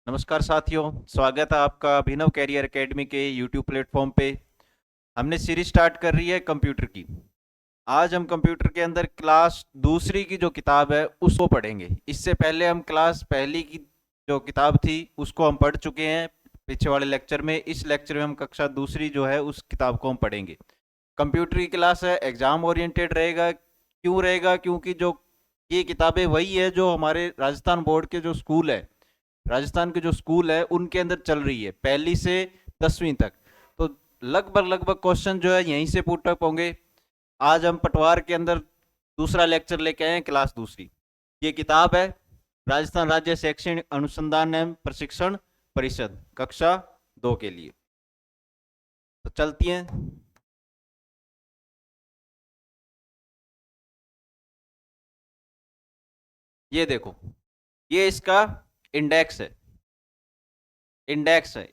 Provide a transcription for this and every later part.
नमस्कार साथियों, स्वागत है आपका अभिनव कैरियर एकेडमी के यूट्यूब प्लेटफॉर्म पे। हमने सीरीज स्टार्ट कर रही है कंप्यूटर की। आज हम कंप्यूटर के अंदर क्लास दूसरी की जो किताब है उसको पढ़ेंगे। इससे पहले हम क्लास पहली की जो किताब थी उसको हम पढ़ चुके हैं पीछे वाले लेक्चर में। इस लेक्चर में हम कक्षा दूसरी जो है उस किताब को हम पढ़ेंगे। कंप्यूटर की क्लास है, एग्जाम ओरिएंटेड रहेगा। क्यों रहेगा? क्योंकि जो ये किताबें वही है जो हमारे राजस्थान बोर्ड के जो स्कूल है, राजस्थान के जो स्कूल है उनके अंदर चल रही है पहली से 10वीं तक। तो लगभग लगभग क्वेश्चन जो है यहीं से पुट अप होंगे। आज हम पटवार के अंदर दूसरा लेक्चर लेके आए हैं, क्लास दूसरी। ये किताब है राजस्थान राज्य शैक्षणिक अनुसंधान एवं प्रशिक्षण परिषद कक्षा 2 के लिए। तो चलती हैं। ये देखो, ये इसका इंडेक्स है। इंडेक्स है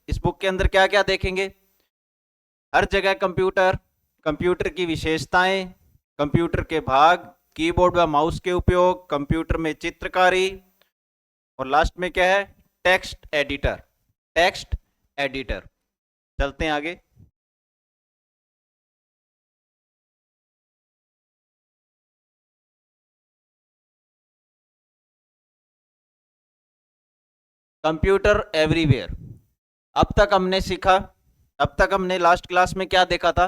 इस बुक के अंदर क्या क्या देखेंगे? हर जगह कंप्यूटर, कंप्यूटर की विशेषताएं, कंप्यूटर के भाग, कीबोर्ड व माउस के उपयोग, कंप्यूटर में चित्रकारी, और लास्ट में क्या है? Text editor. Text editor. चलते हैं आगे। Computer everywhere. अब तक हमने सीखा, अब तक हमने लास्ट क्लास में क्या देखा था?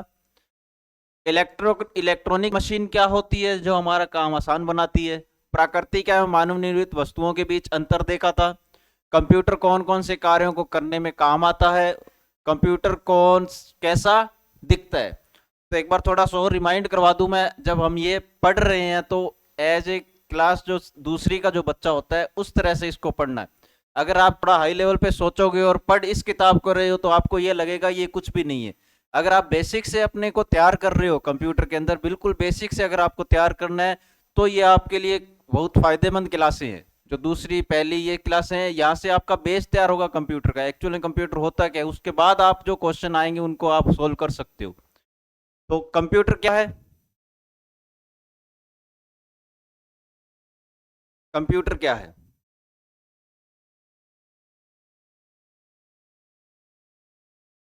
इलेक्ट्रॉनिक मशीन क्या होती है जो हमारा काम आसान बनाती है। प्राकृतिक एवं मानव निर्मित वस्तुओं के बीच अंतर देखा था। कंप्यूटर कौन कौन से कार्यों को करने में काम आता है। कंप्यूटर कैसा दिखता है। तो एक बार थोड़ा सा और रिमाइंड करवा दूं मैं, जब हम ये पढ़ रहे हैं तो एज ए क्लास जो दूसरी का जो बच्चा होता है उस तरह से इसको पढ़ना है। अगर आप थोड़ा हाई लेवल पे सोचोगे और पढ़ इस किताब कर रहे हो तो आपको ये लगेगा ये कुछ भी नहीं है। अगर आप बेसिक से अपने को तैयार कर रहे हो कंप्यूटर के अंदर, बिल्कुल बेसिक से अगर आपको तैयार करना है तो ये आपके लिए बहुत फायदेमंद क्लासें हैं। जो दूसरी पहली ये क्लासें हैं, यहाँ से आपका बेस तैयार होगा कंप्यूटर का। एक्चुअली कंप्यूटर होता क्या है, उसके बाद आप जो क्वेश्चन आएंगे उनको आप सोल्व कर सकते हो। तो कंप्यूटर क्या है? कंप्यूटर क्या है?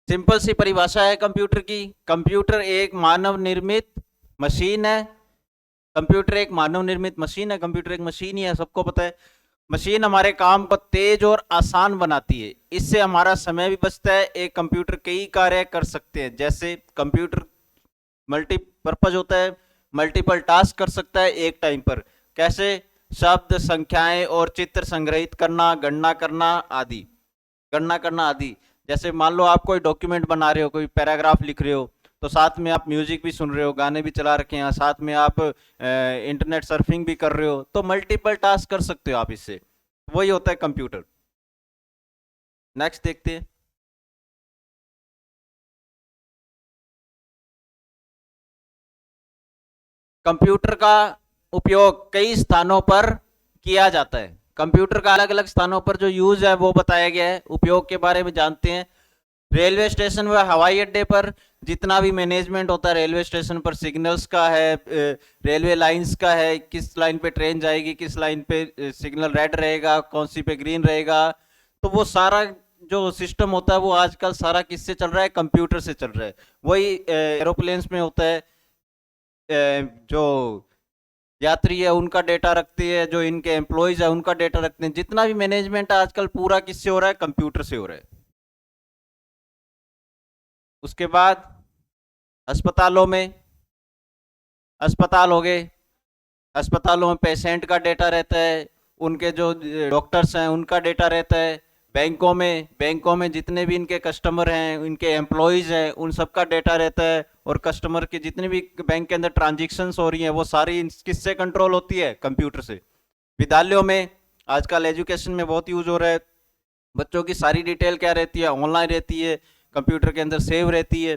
सिंपल सी परिभाषा है कंप्यूटर की। कंप्यूटर एक मानव निर्मित मशीन है। कंप्यूटर एक मानव निर्मित मशीन है। कंप्यूटर एक मशीन ही है, सबको पता है। मशीन हमारे काम को तेज और आसान बनाती है। इससे हमारा समय भी बचता है। एक कंप्यूटर कई कार्य कर सकते हैं, जैसे कंप्यूटर मल्टीपर्पज होता है, मल्टीपल टास्क कर सकता है एक टाइम पर। कैसे? शब्द, संख्याएं और चित्र संग्रहित करना, गणना करना आदि। गणना करना आदि। जैसे मान लो आप कोई डॉक्यूमेंट बना रहे हो, कोई पैराग्राफ लिख रहे हो, तो साथ में आप म्यूजिक भी सुन रहे हो, गाने भी चला रखे हैं, साथ में आप इंटरनेट सर्फिंग भी कर रहे हो, तो मल्टीपल टास्क कर सकते हो आप इससे। वही होता है कंप्यूटर। नेक्स्ट देखते हैं। कंप्यूटर का उपयोग कई स्थानों पर किया जाता है। कंप्यूटर का अलग अलग स्थानों पर जो यूज है वो बताया गया है। उपयोग के बारे में जानते हैं। रेलवे स्टेशन व हवाई अड्डे पर जितना भी मैनेजमेंट होता है रेलवे स्टेशन पर, सिग्नल्स का है, रेलवे लाइंस का है, किस लाइन पे ट्रेन जाएगी, किस लाइन पे सिग्नल रेड रहेगा, कौन सी पे ग्रीन रहेगा, तो वो सारा जो सिस्टम होता है वो आजकल सारा किससे चल रहा है? कंप्यूटर से चल रहा है। वही एरोप्लेन्स में होता है। जो यात्री है उनका डेटा रखती है, जो इनके एम्प्लॉयज है उनका डेटा रखते हैं। जितना भी मैनेजमेंट है आजकल पूरा किससे हो रहा है? कंप्यूटर से हो रहा है। उसके बाद अस्पतालों में, अस्पताल हो गए, अस्पतालों में पेशेंट का डेटा रहता है, उनके जो डॉक्टर्स हैं उनका डेटा रहता है। बैंकों में जितने भी इनके कस्टमर हैं, इनके एम्प्लॉयज हैं, उन सबका डेटा रहता है। और कस्टमर के जितने भी बैंक के अंदर ट्रांजेक्शन्स हो रही हैं वो सारी किससे कंट्रोल होती है? कंप्यूटर से। विद्यालयों में आजकल एजुकेशन में बहुत यूज हो रहा है। बच्चों की सारी डिटेल क्या रहती है? ऑनलाइन रहती है, कंप्यूटर के अंदर सेव रहती है।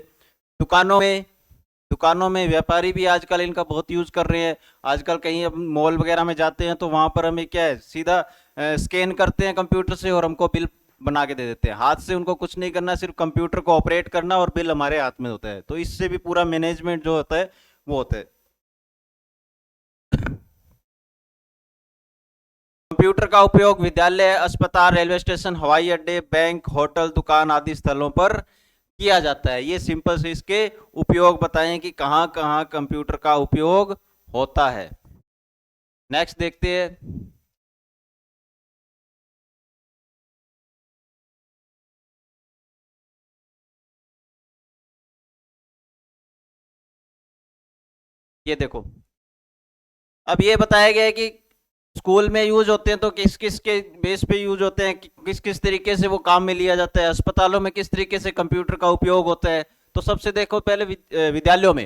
दुकानों में, दुकानों में व्यापारी भी आजकल इनका बहुत यूज कर रहे हैं। आजकल कहीं हम मॉल वगैरह में जाते हैं तो वहां पर हमें क्या है, सीधा स्कैन करते हैं कंप्यूटर से और हमको बिल बना के दे देते हैं। हाथ से उनको कुछ नहीं करना, सिर्फ कंप्यूटर को ऑपरेट करना और बिल हमारे हाथ में होता है। तो इससे भी पूरा मैनेजमेंट जो होता है वो होता है। कंप्यूटर का उपयोग विद्यालय, अस्पताल, रेलवे स्टेशन, हवाई अड्डे, बैंक, होटल, दुकान आदि स्थलों पर किया जाता है। ये सिंपल से इसके उपयोग बताएं कि कहां कहां कंप्यूटर का उपयोग होता है। नेक्स्ट देखते हैं। ये देखो, अब ये बताया गया है कि स्कूल में यूज होते हैं तो किस किस के बेस पे यूज होते हैं, किस किस तरीके से वो काम में लिया जाता है, अस्पतालों में किस तरीके से कंप्यूटर का उपयोग होता है। तो सबसे देखो पहले विद्यालयों में,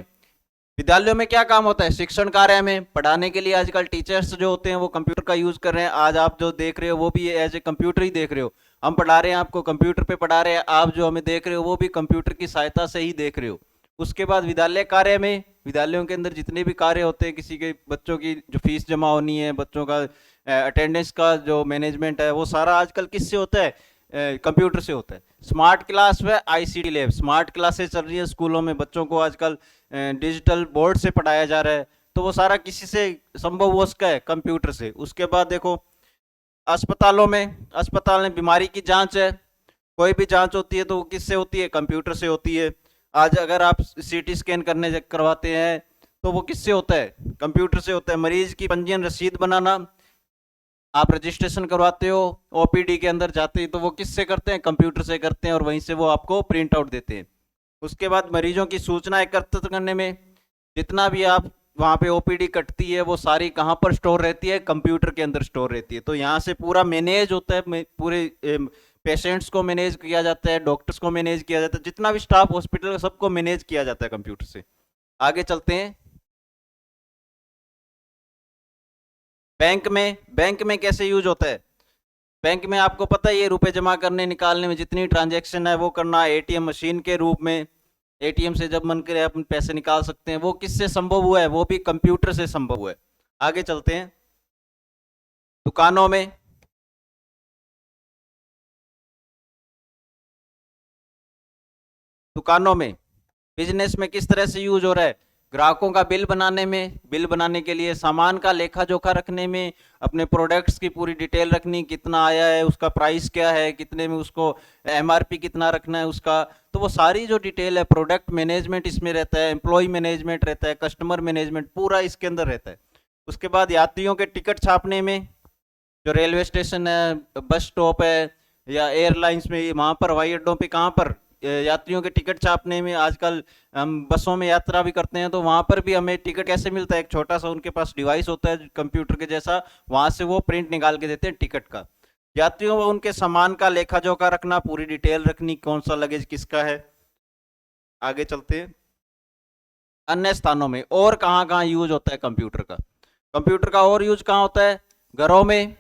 विद्यालयों में क्या काम होता है, शिक्षण कार्य में पढ़ाने के लिए आजकल टीचर्स जो होते हैं वो कंप्यूटर का यूज कर रहे हैं। आज आप जो देख रहे हो वो भी एज ए कंप्यूटर ही देख रहे हो। हम पढ़ा रहे हैं आपको, कंप्यूटर पे पढ़ा रहे हैं, आप जो हमें देख रहे हो वो भी कंप्यूटर की सहायता से ही देख रहे हो। उसके बाद विद्यालय कार्य में, विद्यालयों के अंदर जितने भी कार्य होते हैं, किसी के बच्चों की जो फीस जमा होनी है, बच्चों का अटेंडेंस का जो मैनेजमेंट है, वो सारा आजकल किससे होता है, कंप्यूटर से होता है। स्मार्ट क्लास व आईसीटी लैब, स्मार्ट क्लासेस चल रही है स्कूलों में, बच्चों को आजकल डिजिटल बोर्ड से पढ़ाया जा रहा है। तो वो सारा किसी से संभव हो सका है, कंप्यूटर से। उसके बाद देखो अस्पतालों में, अस्पताल में बीमारी की जांच है, कोई भी जांच होती है तो वो किससे होती है, कंप्यूटर से होती है। आज अगर आप सीटी स्कैन करने करवाते हैं तो वो किससे होता है, कंप्यूटर से होता है। मरीज की पंजीयन रसीद बनाना, आप रजिस्ट्रेशन करवाते हो, ओपीडी के अंदर जाते हैं तो वो किससे करते हैं, कंप्यूटर से करते हैं, और वहीं से वो आपको प्रिंट आउट देते हैं। उसके बाद मरीजों की सूचना एकत्रित करने में, जितना भी आप वहाँ पे ओपीडी कटती है वो सारी कहाँ पर स्टोर रहती है, कंप्यूटर के अंदर स्टोर रहती है। तो यहाँ से पूरा मैनेज होता है, पूरे पेशेंट्स को मैनेज किया जाता है, डॉक्टर्स को मैनेज किया जाता है, जितना भी स्टाफ हॉस्पिटल का सबको मैनेज किया जाता है कंप्यूटर से। आगे चलते हैं। बैंक में, बैंक में कैसे यूज होता है, बैंक में आपको पता है ये रुपए जमा करने निकालने में जितनी ट्रांजैक्शन है वो करना एटीएम मशीन के रूप में। एटीएम से जब मन करे अपन पैसे निकाल सकते हैं, वो किससे संभव हुआ है, वो भी कंप्यूटर से संभव हुआ है। आगे चलते हैं। दुकानों में, दुकानों में बिजनेस में किस तरह से यूज हो रहा है, ग्राहकों का बिल बनाने में, बिल बनाने के लिए, सामान का लेखा जोखा रखने में, अपने प्रोडक्ट्स की पूरी डिटेल रखनी, कितना आया है, उसका प्राइस क्या है, कितने में उसको एमआरपी कितना रखना है उसका। तो वो सारी जो डिटेल है, प्रोडक्ट मैनेजमेंट इसमें रहता है, एम्प्लॉय मैनेजमेंट रहता है, कस्टमर मैनेजमेंट पूरा इसके अंदर रहता है। उसके बाद यात्रियों के टिकट छापने में, जो रेलवे स्टेशन है, बस स्टॉप है, या एयरलाइंस में, वहाँ पर हवाई अड्डों पे कहाँ पर यात्रियों के टिकट छापने में, आजकल हम बसों में यात्रा भी करते हैं तो वहाँ पर भी हमें टिकट कैसे मिलता है, एक छोटा सा उनके पास डिवाइस होता है कंप्यूटर के जैसा, वहाँ से वो प्रिंट निकाल के देते हैं टिकट का। यात्रियों व उनके सामान का लेखा जोखा रखना, पूरी डिटेल रखनी, कौन सा लगेज किसका है। आगे चलते हैं। अन्य स्थानों में और कहाँ कहाँ यूज होता है कंप्यूटर का, कंप्यूटर का और यूज कहाँ होता है, घरों में,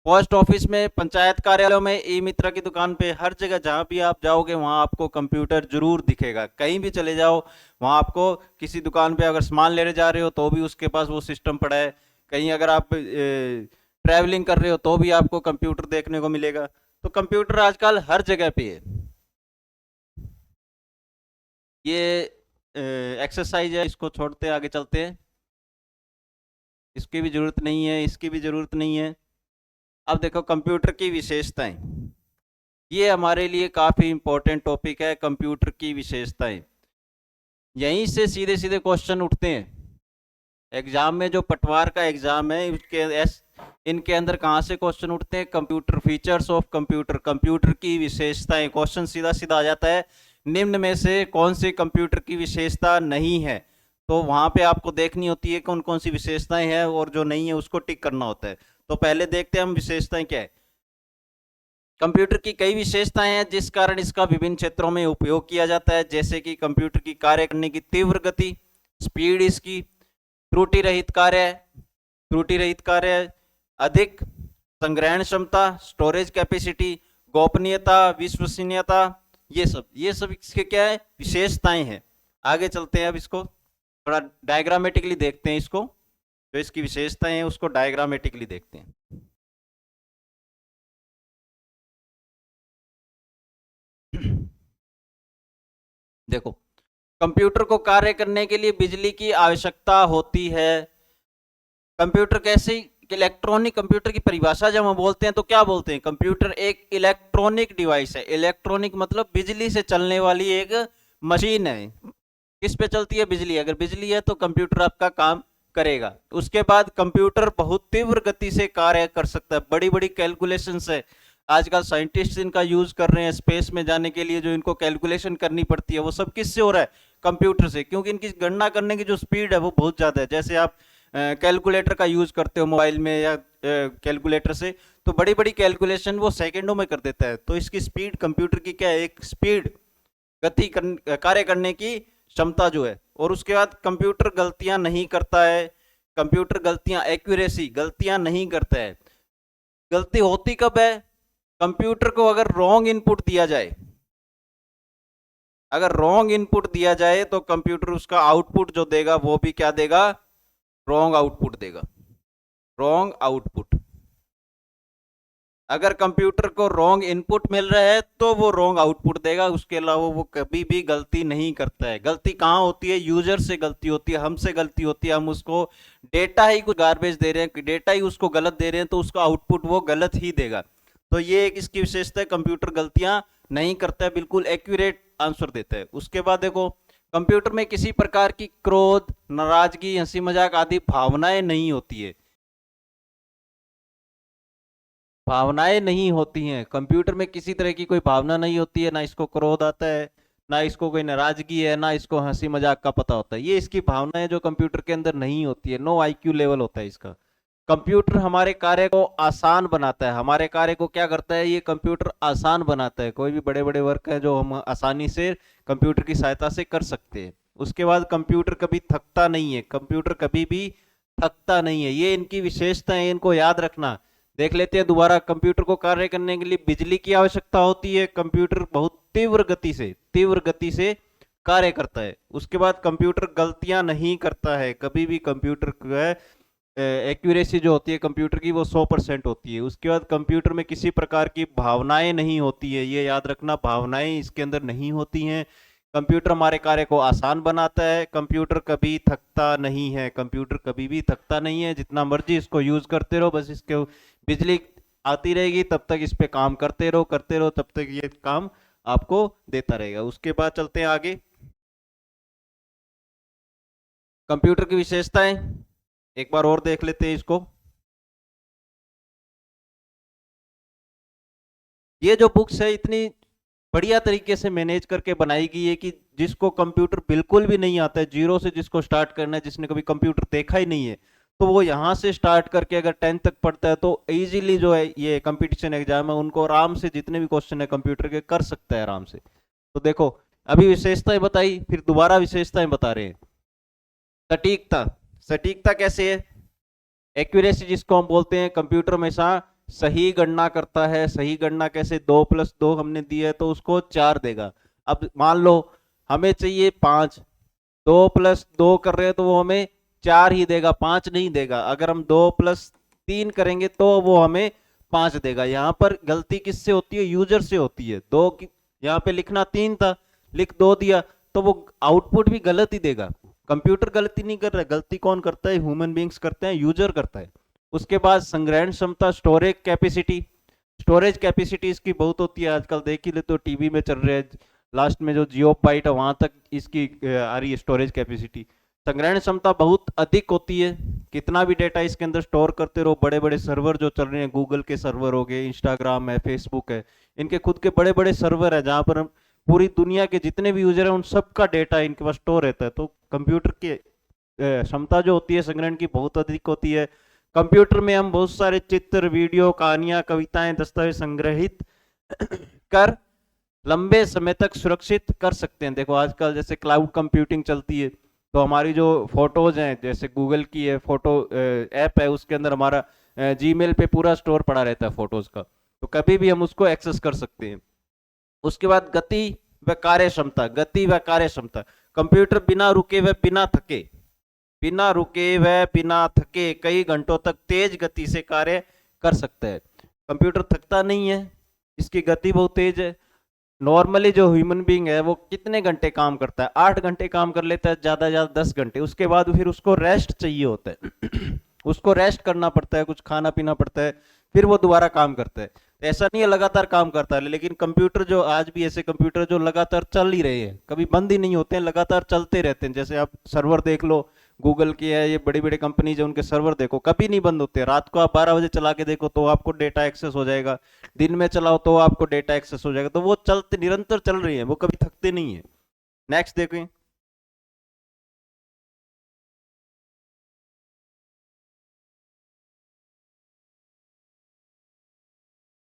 पोस्ट ऑफिस में, पंचायत कार्यालयों में, ई मित्र की दुकान पे, हर जगह जहां भी आप जाओगे वहां आपको कंप्यूटर जरूर दिखेगा। कहीं भी चले जाओ वहां आपको, किसी दुकान पे अगर सामान लेने जा रहे हो तो भी उसके पास वो सिस्टम पड़ा है, कहीं अगर आप ट्रैवलिंग कर रहे हो तो भी आपको कंप्यूटर देखने को मिलेगा। तो कंप्यूटर आजकल हर जगह पे है। ये एक्सरसाइज है, इसको छोड़ते आगे चलते हैं। इसकी भी जरूरत नहीं है, इसकी भी जरूरत नहीं है। अब देखो कंप्यूटर की विशेषताएं, ये हमारे लिए काफ़ी इंपॉर्टेंट टॉपिक है, कंप्यूटर की विशेषताएं। यहीं से सीधे सीधे क्वेश्चन उठते हैं एग्जाम में, जो पटवार का एग्जाम है उसके इनके अंदर कहाँ से क्वेश्चन उठते हैं, computer, features of computer, computer की विशेषताएं। क्वेश्चन सीधा सीधा आ जाता है, निम्न में से कौन सी कंप्यूटर की विशेषता नहीं है। तो वहां पे आपको देखनी होती है कौन कौन सी विशेषताएं हैं, और जो नहीं है उसको टिक करना होता है। तो पहले देखते हैं हम विशेषताएं क्या है। कंप्यूटर की कई विशेषताएं हैं जिस कारण इसका विभिन्न क्षेत्रों में उपयोग किया जाता है, जैसे कि कंप्यूटर की कार्य करने की तीव्र गति, स्पीड इसकी, त्रुटि रहित कार्य, त्रुटि रहित कार्य, अधिक संग्रहण क्षमता, स्टोरेज कैपेसिटी, गोपनीयता, विश्वसनीयता, ये सब इसके क्या है, विशेषताएं हैं। आगे चलते हैं, अब इसको थोड़ा डायग्रामेटिकली देखते हैं, इसको जो इसकी विशेषताएं हैं उसको डायग्रामेटिकली देखते हैं। देखो, कंप्यूटर को कार्य करने के लिए बिजली की आवश्यकता होती है। कंप्यूटर कैसे इलेक्ट्रॉनिक कंप्यूटर की परिभाषा जब हम बोलते हैं तो क्या बोलते हैं? कंप्यूटर एक इलेक्ट्रॉनिक डिवाइस है। इलेक्ट्रॉनिक मतलब बिजली से चलने वाली एक मशीन है। किस पे चलती है? बिजली। अगर बिजली है तो कंप्यूटर आपका काम करेगा। उसके बाद कंप्यूटर बहुत तीव्र गति से कार्य कर सकता है। बड़ी बड़ी कैलकुलेशंस है, आजकल साइंटिस्ट इनका यूज कर रहे हैं स्पेस में जाने के लिए। जो इनको कैलकुलेशन करनी पड़ती है वो सब किससे हो रहा है? कंप्यूटर से, क्योंकि इनकी गणना करने की जो स्पीड है वो बहुत ज़्यादा है। जैसे आप कैलकुलेटर का यूज करते हो मोबाइल में या कैलकुलेटर से, तो बड़ी बड़ी कैलकुलेशन वो सेकंडों में कर देता है। तो इसकी स्पीड, कंप्यूटर की क्या है? एक स्पीड, गति कार्य करने की क्षमता जो है। और उसके बाद कंप्यूटर गलतियां नहीं करता है। कंप्यूटर गलतियां, एक्यूरेसी, गलतियां नहीं करता है। गलती होती कब है? कंप्यूटर को अगर रॉन्ग इनपुट दिया जाए, अगर रॉन्ग इनपुट दिया जाए तो कंप्यूटर उसका आउटपुट जो देगा वो भी क्या देगा? रॉन्ग आउटपुट देगा। Wrong output. अगर कंप्यूटर को रॉन्ग इनपुट मिल रहा है तो वो रॉन्ग आउटपुट देगा। उसके अलावा वो कभी भी गलती नहीं करता है। गलती कहाँ होती है? यूजर से गलती होती है, हमसे गलती होती है। हम उसको डेटा ही कुछ गार्बेज दे रहे हैं, डेटा ही उसको गलत दे रहे हैं, तो उसका आउटपुट वो गलत ही देगा। तो ये एक इसकी विशेषता है, कंप्यूटर गलतियां नहीं करता है, बिल्कुल एक्यूरेट आंसर देता है। उसके बाद देखो, कंप्यूटर में किसी प्रकार की क्रोध, नाराजगी, हंसी मजाक आदि भावनाएं नहीं होती है। भावनाएं नहीं होती हैं कंप्यूटर में, किसी तरह की कोई भावना नहीं होती है। ना इसको क्रोध आता है, ना इसको कोई नाराजगी है, ना इसको हंसी मजाक का पता होता है। ये इसकी भावनाएं जो कंप्यूटर के अंदर नहीं होती है। नो आईक्यू लेवल होता है इसका। कंप्यूटर हमारे कार्य को आसान बनाता है। हमारे कार्य को क्या करता है? ये कंप्यूटर आसान बनाता है। कोई भी बड़े बड़े वर्क है जो हम आसानी से कंप्यूटर की सहायता से कर सकते हैं। उसके बाद कंप्यूटर कभी थकता नहीं है। कंप्यूटर कभी भी थकता नहीं है। ये इनकी विशेषता है, इनको याद रखना। देख लेते हैं दोबारा। कंप्यूटर को कार्य करने के लिए बिजली की आवश्यकता होती है। कंप्यूटर बहुत तीव्र गति से कार्य करता है। उसके बाद कंप्यूटर गलतियां नहीं करता है कभी भी। कंप्यूटर एक्यूरेसी जो होती है कंप्यूटर की वो 100% होती है। उसके बाद कंप्यूटर में किसी प्रकार की भावनाएं नहीं होती है। ये याद रखना, भावनाएं इसके अंदर नहीं होती हैं। कंप्यूटर हमारे कार्य को आसान बनाता है। कंप्यूटर कभी थकता नहीं है। कंप्यूटर कभी भी थकता नहीं है। जितना मर्जी इसको यूज करते रहो, बस इसके बिजली आती रहेगी तब तक इस पे काम करते रहो तब तक ये काम आपको देता रहेगा। उसके बाद चलते हैं आगे। कंप्यूटर की विशेषताएं एक बार और देख लेते हैं इसको। ये जो बुक्स है इतनी बढ़िया तरीके से मैनेज करके बनाई गई है कि जिसको कंप्यूटर बिल्कुल भी नहीं आता है, जीरो से जिसको स्टार्ट करना है, जिसने कभी कंप्यूटर देखा ही नहीं है, तो वो यहाँ से स्टार्ट करके अगर 10th तक पढ़ता है तो इजीली जो है ये कंपटीशन एग्जाम है उनको आराम से जितने भी क्वेश्चन है कंप्यूटर के कर सकता है आराम से। तो देखो, अभी विशेषताएं बताई, फिर दोबारा विशेषताएं बता रहे हैं। सटीकता। सटीकता कैसे है? एक्यूरेसी जिसको हम बोलते हैं, कंप्यूटर हमेशा सही गणना करता है। सही गणना कैसे? 2+2 हमने दिया है तो उसको 4 देगा। अब मान लो हमें चाहिए 5, 2+2 कर रहे हैं तो वो हमें 4 ही देगा, 5 नहीं देगा। अगर हम 2+3 करेंगे तो वो हमें 5 देगा। यहाँ पर गलती किससे होती है? यूजर से होती है। दो की यहाँ पे लिखना 3 था, लिख 2 दिया, तो वो आउटपुट भी गलत ही देगा। कंप्यूटर गलती नहीं कर रहा है। गलती कौन करता है? ह्यूमन बींग्स करते हैं, यूजर करता है। उसके बाद संग्रहण क्षमता, स्टोरेज कैपेसिटी। स्टोरेज कैपेसिटी इसकी बहुत होती है। आजकल देख ही ले तो टीवी में चल रहे हैं, लास्ट में जो जियो बाइट है वहां तक इसकी आ रही है स्टोरेज कैपेसिटी। संग्रहण क्षमता बहुत अधिक होती है। कितना भी डेटा इसके अंदर स्टोर करते रहो। बड़े बड़े सर्वर जो चल रहे हैं, गूगल के सर्वर हो गए, इंस्टाग्राम है, फेसबुक है, इनके खुद के बड़े बड़े सर्वर है जहां पर पूरी दुनिया के जितने भी यूजर हैं उन सब का डेटा इनके पास स्टोर रहता है। तो कंप्यूटर की क्षमता जो होती है संग्रहण की बहुत अधिक होती है। कंप्यूटर में हम बहुत सारे चित्र, वीडियो, कहानियां, कविताएं, दस्तावेज संग्रहित कर लंबे समय तक सुरक्षित कर सकते हैं। देखो आजकल जैसे क्लाउड कंप्यूटिंग चलती है, तो हमारी जो फोटोज हैं, जैसे गूगल की है फोटो ऐप है, उसके अंदर हमारा जीमेल पे पूरा स्टोर पड़ा रहता है फोटोज का, तो कभी भी हम उसको एक्सेस कर सकते हैं। उसके बाद गति व कार्य क्षमता। गति व कार्य क्षमता, कंप्यूटर बिना रुके व बिना थके कई घंटों तक तेज गति से कार्य कर सकता है। कंप्यूटर थकता नहीं है, इसकी गति बहुत तेज है। नॉर्मली जो ह्यूमन बीइंग है वो कितने घंटे काम करता है? 8 घंटे काम कर लेता है, ज्यादा ज्यादा 10 घंटे। उसके बाद फिर उसको रेस्ट चाहिए होता है। उसको रेस्ट करना पड़ता है, कुछ खाना पीना पड़ता है, फिर वो दोबारा काम करता है। तो ऐसा नहीं है लगातार काम करता है, लेकिन कंप्यूटर जो आज भी ऐसे कंप्यूटर जो लगातार चल ही रहे हैं, कभी बंद ही नहीं होते हैं, लगातार चलते रहते हैं। जैसे आप सर्वर देख लो, गूगल की है, ये बड़ी बड़ी कंपनीज है, उनके सर्वर देखो कभी नहीं बंद होते। रात को आप 12 बजे चला के देखो तो आपको डेटा एक्सेस हो जाएगा, दिन में चलाओ तो आपको डेटा एक्सेस हो जाएगा। तो वो चलते निरंतर चल रही है, वो कभी थकते नहीं है। नेक्स्ट देखें।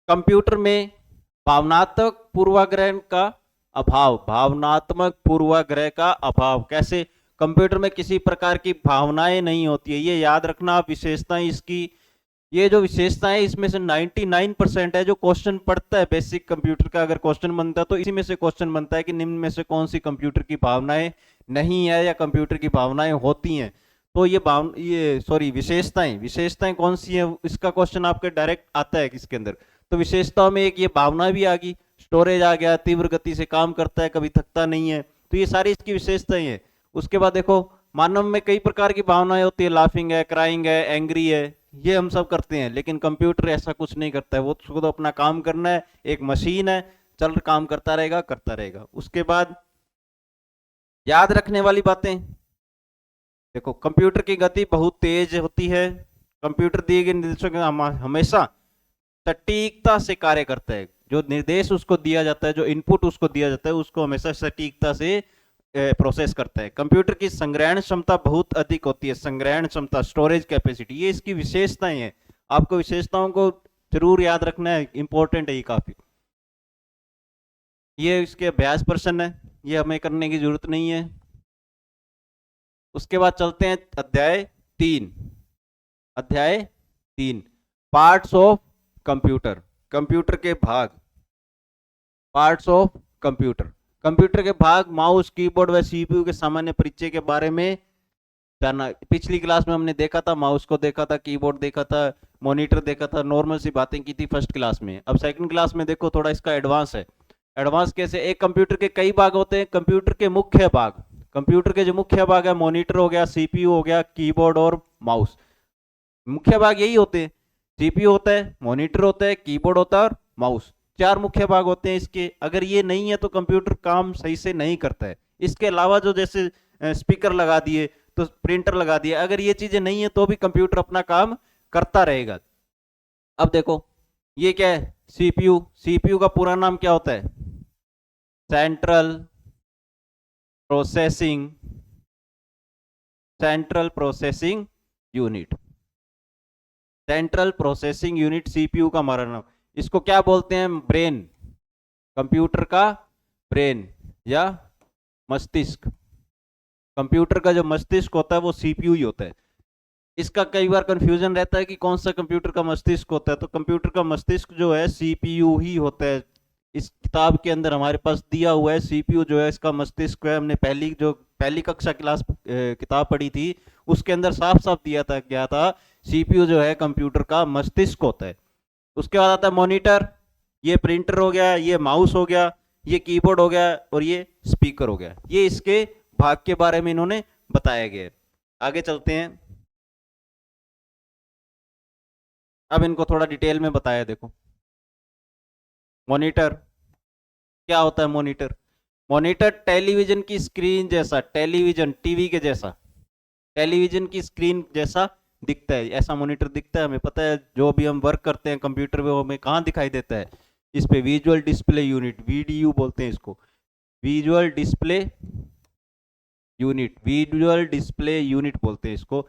कंप्यूटर में भावनात्मक पूर्वाग्रह का अभाव, भावनात्मक पूर्वाग्रह का अभाव कैसे? कंप्यूटर में किसी प्रकार की भावनाएं नहीं होती है, ये याद रखना आप। विशेषताएं इसकी, ये जो विशेषताएं इसमें से 99% है जो क्वेश्चन पढ़ता है बेसिक कंप्यूटर का, अगर क्वेश्चन बनता है तो इसी में से क्वेश्चन बनता है कि निम्न में से कौन सी कंप्यूटर की भावनाएं नहीं है या कंप्यूटर की भावनाएं होती हैं। तो ये सॉरी विशेषताएं, विशेषताएं कौन सी है इसका क्वेश्चन आपके डायरेक्ट आता है किसके अंदर। तो विशेषताओं में एक ये भावना भी आ गई, स्टोरेज आ गया, तीव्र गति से काम करता है, कभी थकता नहीं है, तो ये सारी इसकी विशेषताएं हैं। उसके बाद देखो, मानव में कई प्रकार की भावनाएं होती है, लाफिंग है, क्राइंग है, एंग्री है, ये हम सब करते हैं, लेकिन कंप्यूटर ऐसा कुछ नहीं करता है। वो उसको तो अपना काम करना है, एक मशीन है, चल काम करता रहेगा करता रहेगा। उसके बाद याद रखने वाली बातें, देखो कंप्यूटर की गति बहुत तेज होती है, कंप्यूटर दिए गए निर्देशों के हमेशा सटीकता से कार्य करता है। जो निर्देश उसको दिया जाता है, जो इनपुट उसको दिया जाता है, उसको हमेशा सटीकता से प्रोसेस करता है। कंप्यूटर की संग्रहण क्षमता बहुत अधिक होती है, संग्रहण क्षमता, स्टोरेज कैपेसिटी, ये इसकी विशेषताएं हैं। आपको विशेषताओं को जरूर याद रखना है, इंपॉर्टेंट है ये काफी। ये इसके अभ्यास प्रश्न है, ये हमें करने की जरूरत नहीं है। उसके बाद चलते हैं अध्याय 3। अध्याय 3, पार्ट्स ऑफ कंप्यूटर, कंप्यूटर के भाग, पार्ट्स ऑफ कंप्यूटर। कंप्यूटर के भाग, माउस, कीबोर्ड व सीपीयू के सामान्य परिचय के बारे में जानना। पिछली क्लास में हमने देखा था, माउस को देखा था, कीबोर्ड देखा था, मॉनिटर देखा था, नॉर्मल सी बातें की थी फर्स्ट क्लास में। अब सेकंड क्लास में देखो थोड़ा इसका एडवांस है। एडवांस कैसे? एक कंप्यूटर के कई भाग होते हैं, कंप्यूटर के मुख्य भाग, कंप्यूटर के जो मुख्य भाग है, मॉनिटर हो गया, सीपीयू हो गया, कीबोर्ड और माउस, मुख्य भाग यही होते हैं। सीपीयू होता है, मॉनिटर होता है, कीबोर्ड होता है और माउस, 4 मुख्य भाग होते हैं इसके। अगर ये नहीं है तो कंप्यूटर काम सही से नहीं करता है। इसके अलावा जो जैसे स्पीकर लगा दिए तो प्रिंटर लगा दिया, अगर ये चीजें नहीं है तो भी कंप्यूटर अपना काम करता रहेगा। अब देखो ये क्या है, सीपीयू। सीपीयू का पूरा नाम क्या होता है? Central processing, central processing unit, central processing unit CPU का हमारा नाम। इसको क्या बोलते हैं? ब्रेन, कंप्यूटर का ब्रेन या मस्तिष्क। कंप्यूटर का जो मस्तिष्क होता है वो सीपीयू ही होता है। इसका कई बार कंफ्यूजन रहता है कि कौन सा कंप्यूटर का मस्तिष्क होता है, तो कंप्यूटर का मस्तिष्क जो है सीपीयू ही होता है। इस किताब के अंदर हमारे पास दिया हुआ है सीपीयू जो है इसका मस्तिष्क है। हमने पहली कक्षा क्लास किताब पढ़ी थी, उसके अंदर साफ साफ दिया था क्या था, सीपीयू जो है कंप्यूटर का मस्तिष्क होता है। उसके बाद आता है मॉनिटर, ये प्रिंटर हो गया, ये माउस हो गया, ये कीबोर्ड हो गया और ये स्पीकर हो गया। ये इसके भाग के बारे में इन्होंने बताया गया है। आगे चलते हैं, अब इनको थोड़ा डिटेल में बताया। देखो मॉनिटर क्या होता है? मॉनिटर, मॉनिटर टेलीविजन की स्क्रीन जैसा, टेलीविजन टीवी के जैसा, टेलीविजन की स्क्रीन जैसा दिखता है, ऐसा मॉनिटर दिखता है। हमें पता है जो भी हम वर्क करते हैं कंप्यूटर में वो हमें कहाँ दिखाई देता है? इस पे विजुअल डिस्प्ले यूनिट, वीडीयू बोलते हैं इसको, visual display unit, visual display unit बोलते हैं इसको।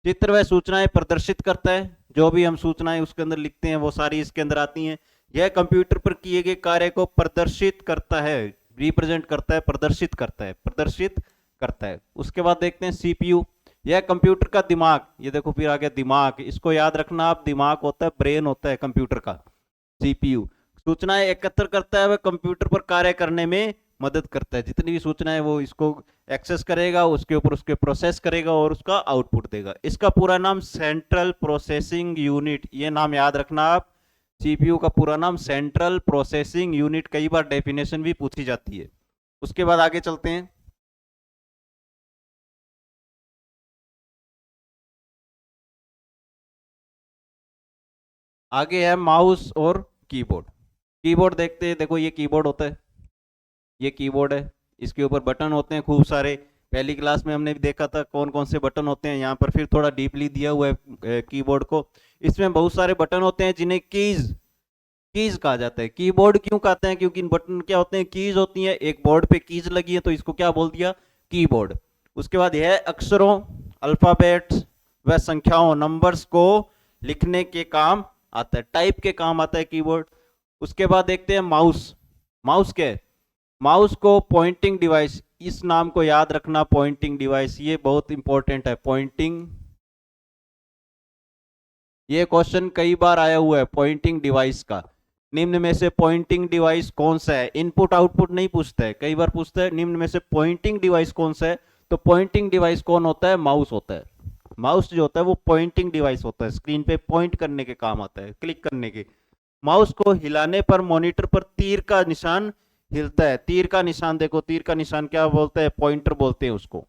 चित्र व सूचनाएं प्रदर्शित करता है, जो भी हम सूचनाएं उसके अंदर लिखते हैं वो सारी इसके अंदर आती हैं। यह कंप्यूटर पर किए गए कार्य को प्रदर्शित करता है, रिप्रेजेंट करता है, प्रदर्शित करता है, प्रदर्शित करता है। उसके बाद देखते हैं सीपीयू, यह कंप्यूटर का दिमाग। ये देखो फिर आ गया दिमाग, इसको याद रखना आप, दिमाग होता है, ब्रेन होता है कंप्यूटर का, सीपीयू। सूचनाएं एकत्र करता है, वह कंप्यूटर पर कार्य करने में मदद करता है। जितनी भी सूचनाएं वो इसको एक्सेस करेगा, उसके ऊपर उसके प्रोसेस करेगा और उसका आउटपुट देगा। इसका पूरा नाम सेंट्रल प्रोसेसिंग यूनिट, ये नाम याद रखना आप। सीपीयू का पूरा नाम सेंट्रल प्रोसेसिंग यूनिट, कई बार डेफिनेशन भी पूछी जाती है। उसके बाद आगे चलते हैं, आगे है माउस और कीबोर्ड। कीबोर्ड देखते हैं, देखो ये कीबोर्ड होता है, ये कीबोर्ड है, इसके ऊपर बटन होते हैं खूब सारे। पहली क्लास में हमने भी देखा था कौन कौन से बटन होते हैं, यहाँ पर फिर थोड़ा डीपली दिया हुआ है कीबोर्ड को। इसमें बहुत सारे बटन होते हैं जिन्हें कीज कीज कहा जाता है। कीबोर्ड क्यों कहते हैं? क्योंकि इन बटन क्या होते हैं, कीज होती हैं, एक बोर्ड पे कीज लगी है तो इसको क्या बोल दिया, कीबोर्ड। उसके बाद यह अक्षरों, अल्फाबेट्स व संख्याओं, नंबर्स को लिखने के काम आता है, टाइप के काम आता है कीबोर्ड। उसके बाद देखते हैं माउस। माउस क्या है? माउस को पॉइंटिंग डिवाइस, इस नाम को याद रखना, पॉइंटिंग डिवाइस, ये बहुत इंपॉर्टेंट है, पॉइंटिंग। ये क्वेश्चन कई बार आया हुआ है पॉइंटिंग डिवाइस का। निम्न में से पॉइंटिंग डिवाइस कौन सा है? इनपुट आउटपुट नहीं पूछता है, कई बार पूछता है निम्न में से पॉइंटिंग डिवाइस कौन सा है। तो पॉइंटिंग डिवाइस कौन होता है? माउस होता है। माउस जो होता है वो पॉइंटिंग डिवाइस होता है, स्क्रीन पे पॉइंट करने के काम आता है, क्लिक करने के। माउस को हिलाने पर मॉनिटर पर तीर का निशान हिलता है। तीर का निशान देखो, तीर का निशान क्या बोलते हैं? पॉइंटर बोलते हैं उसको,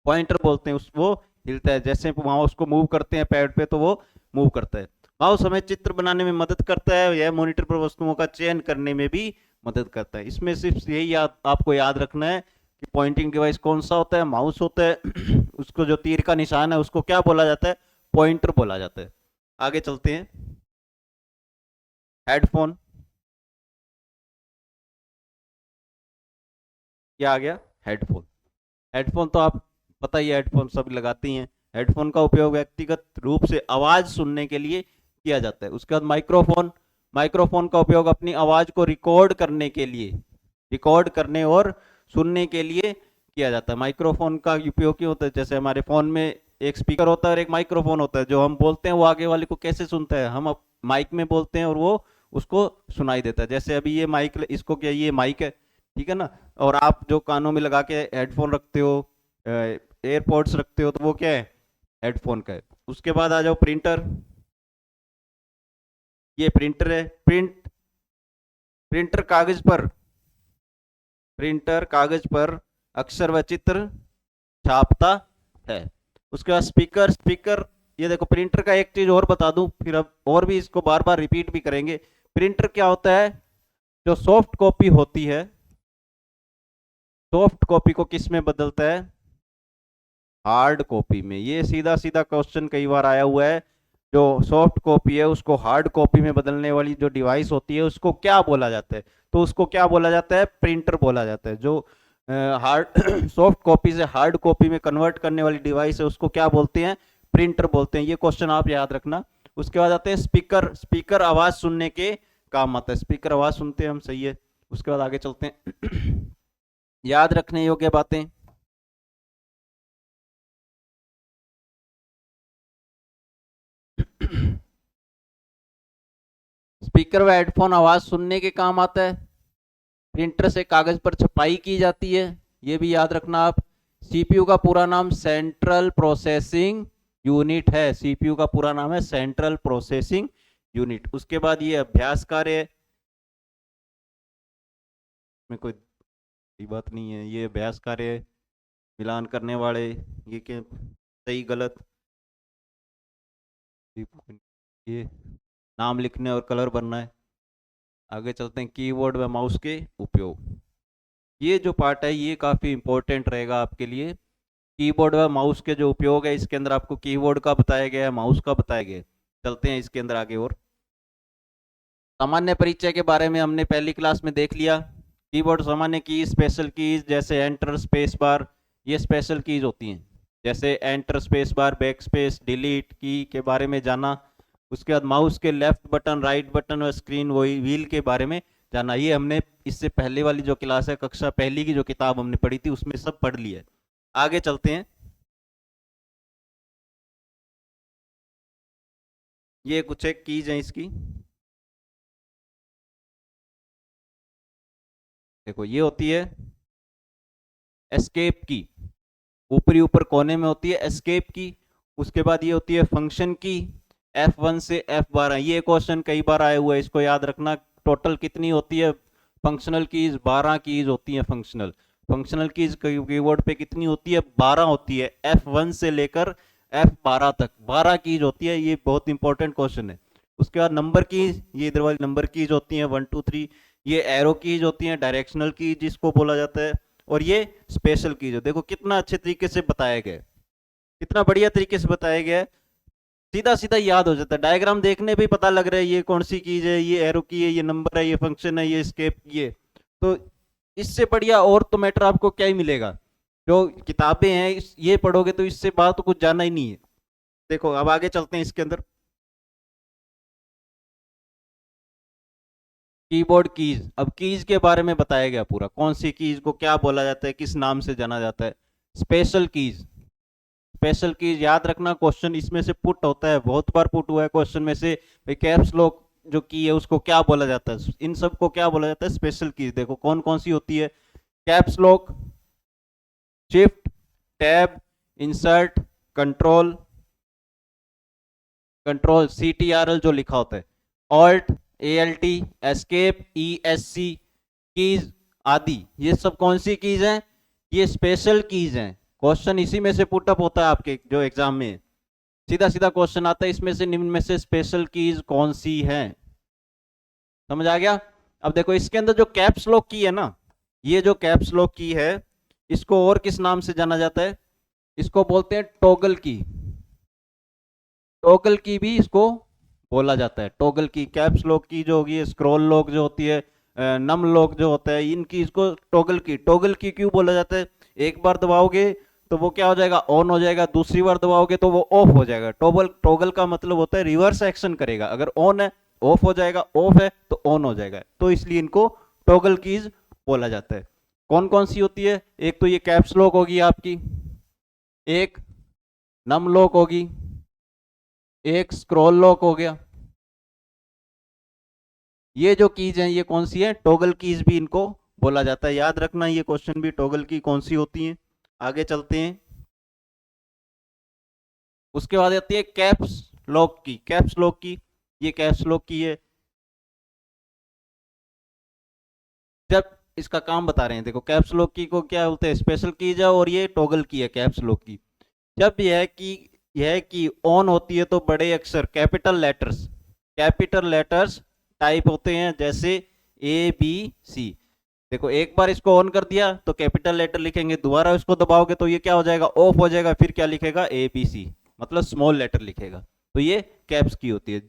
पॉइंटर बोलते हैं। उस वो हिलता है, जैसे माउस को मूव करते हैं पैड पे तो वो मूव करता है। माउस हमें चित्र बनाने में मदद करता है, यह मॉनिटर पर वस्तुओं का चयन करने में भी मदद करता है। इसमें सिर्फ यही आपको याद रखना है कि पॉइंटिंग डिवाइस कौन सा होता है? माउस होता है। उसको जो तीर का निशान है उसको क्या बोला जाता है? पॉइंटर बोला जाता है। आगे चलते हैं। हेडफोन, क्या आ गया? हेडफोन। हेडफोन तो आप पता ही है, हेडफोन सब लगाते ही हैं। हेडफोन का उपयोग व्यक्तिगत रूप से आवाज सुनने के लिए किया जाता है। उसके बाद माइक्रोफोन। माइक्रोफोन का उपयोग अपनी आवाज को रिकॉर्ड करने के लिए, रिकॉर्ड करने और सुनने के लिए किया जाता है। माइक्रोफोन का उपयोग क्यों होता है? जैसे हमारे फोन में एक स्पीकर होता है और एक माइक्रोफोन होता है, जो हम बोलते हैं वो आगे वाले को कैसे सुनता है? हम माइक में बोलते हैं और वो उसको सुनाई देता है। जैसे अभी ये माइक, इसको क्या, ये माइक है, ठीक है ना। और आप जो कानों में लगा के हेडफोन रखते हो, एयरपोर्ट्स रखते हो, तो वो क्या है? हेडफोन का है। उसके बाद आ जाओ प्रिंटर। ये प्रिंटर है। प्रिंटर कागज पर, प्रिंटर कागज पर अक्षर व चित्र छापता है। उसके बाद स्पीकर। स्पीकर, ये देखो प्रिंटर का एक चीज और बता दूं, फिर अब और भी इसको बार बार रिपीट भी करेंगे। प्रिंटर क्या होता है? जो सॉफ्ट कॉपी होती है, सॉफ्ट कॉपी को किस में बदलता है? हार्ड कॉपी में। ये सीधा सीधा क्वेश्चन कई बार आया हुआ है। जो सॉफ्ट कॉपी है उसको हार्ड कॉपी में बदलने वाली जो डिवाइस होती है उसको क्या बोला जाता है? तो उसको क्या बोला जाता है? प्रिंटर बोला जाता है। जो हार्ड सॉफ्ट कॉपी से हार्ड कॉपी में कन्वर्ट करने वाली डिवाइस है उसको क्या बोलते हैं? प्रिंटर बोलते हैं। ये क्वेश्चन आप याद रखना। उसके बाद आते हैं स्पीकर। स्पीकर आवाज सुनने के काम आता है, स्पीकर आवाज सुनते हैं हम, सही है। उसके बाद आगे चलते हैं। याद रखने योग्य बातें। स्पीकर व हेडफोन आवाज सुनने के काम आता है। प्रिंटर से कागज पर छपाई की जाती है, ये भी याद रखना आप। सीपीयू का पूरा नाम सेंट्रल प्रोसेसिंग यूनिट है। सीपीयू का पूरा नाम है सेंट्रल प्रोसेसिंग यूनिट। उसके बाद ये अभ्यास कार्य में कोई बात नहीं है, ये अभ्यास कार्य मिलान करने वाले, ये क्या, सही गलत, ये नाम लिखने और कलर भरना है। आगे चलते हैं कीबोर्ड व माउस के उपयोग। ये जो पार्ट है ये काफ़ी इंपॉर्टेंट रहेगा आपके लिए। कीबोर्ड व माउस के जो उपयोग है इसके अंदर आपको कीबोर्ड का बताया गया है, माउस का बताया गया है। चलते हैं इसके अंदर आगे। और सामान्य परिचय के बारे में हमने पहली क्लास में देख लिया। कीबोर्ड सामान्य की, स्पेशल कीज जैसे एंटर, स्पेस बार, ये स्पेशल कीज होती हैं। जैसे enter, space bar, back space, delete की के बारे में जाना। उसके बाद माउस के लेफ्ट बटन, राइट बटन और स्क्रीन व्हील के बारे में जाना। ये हमने इससे पहले वाली जो क्लास है, कक्षा पहली की जो किताब हमने पढ़ी थी उसमें सब पढ़ लिया है। आगे चलते हैं। ये कुछ एक कीज है इसकी, देखो ये होती है एस्केप की, ऊपरी ऊपर कोने में होती है एस्केप की। उसके बाद ये होती है फंक्शन की, F1 से F12। ये क्वेश्चन कई बार आया हुआ है, इसको याद रखना। टोटल कितनी होती है फंक्शनल कीज? 12 कीज होती है फंक्शनल। फंक्शनल कीज कीबोर्ड पे कितनी होती है? 12 होती है। F1 से लेकर F12 तक 12 कीज होती है। ये बहुत इंपॉर्टेंट क्वेश्चन है। उसके बाद नंबर कीज, ये इधर वाली नंबर कीज होती हैं 1 2 3, ये एरो कीज होती हैं, डायरेक्शनल कीज जिसको बोला जाता है, और ये स्पेशल कीज हो। देखो कितना अच्छे तरीके से बताया गया है, कितना बढ़िया तरीके से बताया गया है, सीधा सीधा याद हो जाता है, डायग्राम देखने पे ही पता लग रहा है ये कौन सी कीज है, ये एरो की है, ये नंबर है, ये फंक्शन है, ये स्केप की है। तो इससे बढ़िया और तो मैटर आपको क्या ही मिलेगा। जो किताबें हैं ये पढ़ोगे तो इससे बात तो कुछ जाना ही नहीं है। देखो अब आगे चलते हैं इसके अंदर। कीबोर्ड कीज, अब कीज के बारे में बताया गया पूरा, कौन सी कीज को क्या बोला जाता है, किस नाम से जाना जाता है। स्पेशल कीज, स्पेशल कीज याद रखना, क्वेश्चन इसमें से पुट होता है, बहुत बार पुट हुआ है क्वेश्चन में से, भाई कैप्स लॉक जो की है उसको क्या बोला जाता है, इन सब को क्या बोला जाता है, स्पेशल कीज। देखो कौन कौन सी होती है, caps lock, shift, tab, insert, control, control CTRL जो लिखा होता है, alt, ALT, escape, ESC, keys आदि, ये सब कौन सी कीज हैं, ये स्पेशल कीज हैं। क्वेश्चन इसी में से पुटअप होता है आपके जो एग्जाम में, सीधा सीधा क्वेश्चन आता है, इसमें से निम्न में से स्पेशल कीज कौन सी है। समझ आ गया। अब देखो इसके अंदर जो कैप्स लॉक की है ना, ये जो कैप्स लॉक की है इसको और किस नाम से जाना जाता है, इसको बोलते हैं टॉगल की। टॉगल की भी इसको बोला जाता है, टॉगल की। कैप्स लॉक की जो होगी, स्क्रॉल लॉक जो होती है, नम लॉक जो होता है, इनकी इसको टॉगल की, टॉगल की क्यों बोला जाता है, एक बार दबाओगे तो वो क्या हो जाएगा, ऑन हो जाएगा, दूसरी बार दबाओगे तो वो ऑफ हो जाएगा। टॉगल, टॉगल का मतलब होता है रिवर्स एक्शन करेगा, अगर ऑन है ऑफ हो जाएगा, ऑफ है तो ऑन हो जाएगा, तो इसलिए इनको टॉगल कीज बोला जाता है। कौन कौन सी होती है, एक तो ये कैप्स लॉक होगी आपकी, एक नम लॉक होगी, एक स्क्रॉल लॉक हो गया। ये जो कीज हैं ये कौन सी है, टॉगल कीज भी इनको बोला जाता है। याद रखना ये क्वेश्चन भी, टॉगल की कौन सी होती है। आगे चलते हैं। उसके बाद आती है कैप्स लॉक की, कैप्स लॉक की, ये कैप्स लॉक की है। जब इसका काम बता रहे हैं, देखो कैप्स लॉक की को क्या बोलते हैं, स्पेशल कीज है, और ये टॉगल की है कैप्स लॉक की। जब यह की ऑन होती है तो बड़े अक्षर कैपिटल लेटर्स टाइप होते हैं, जैसे ABC। देखो एक बार इसको ऑन कर दिया तो कैपिटल लेटर लिखेंगे, दोबारा इसको दबाओगे तो ये क्या हो जाएगा, ऑफ हो जाएगा, फिर क्या लिखेगा, ABC, मतलब स्मॉल लेटर लिखेगा। तो ये कैप्स की होती है।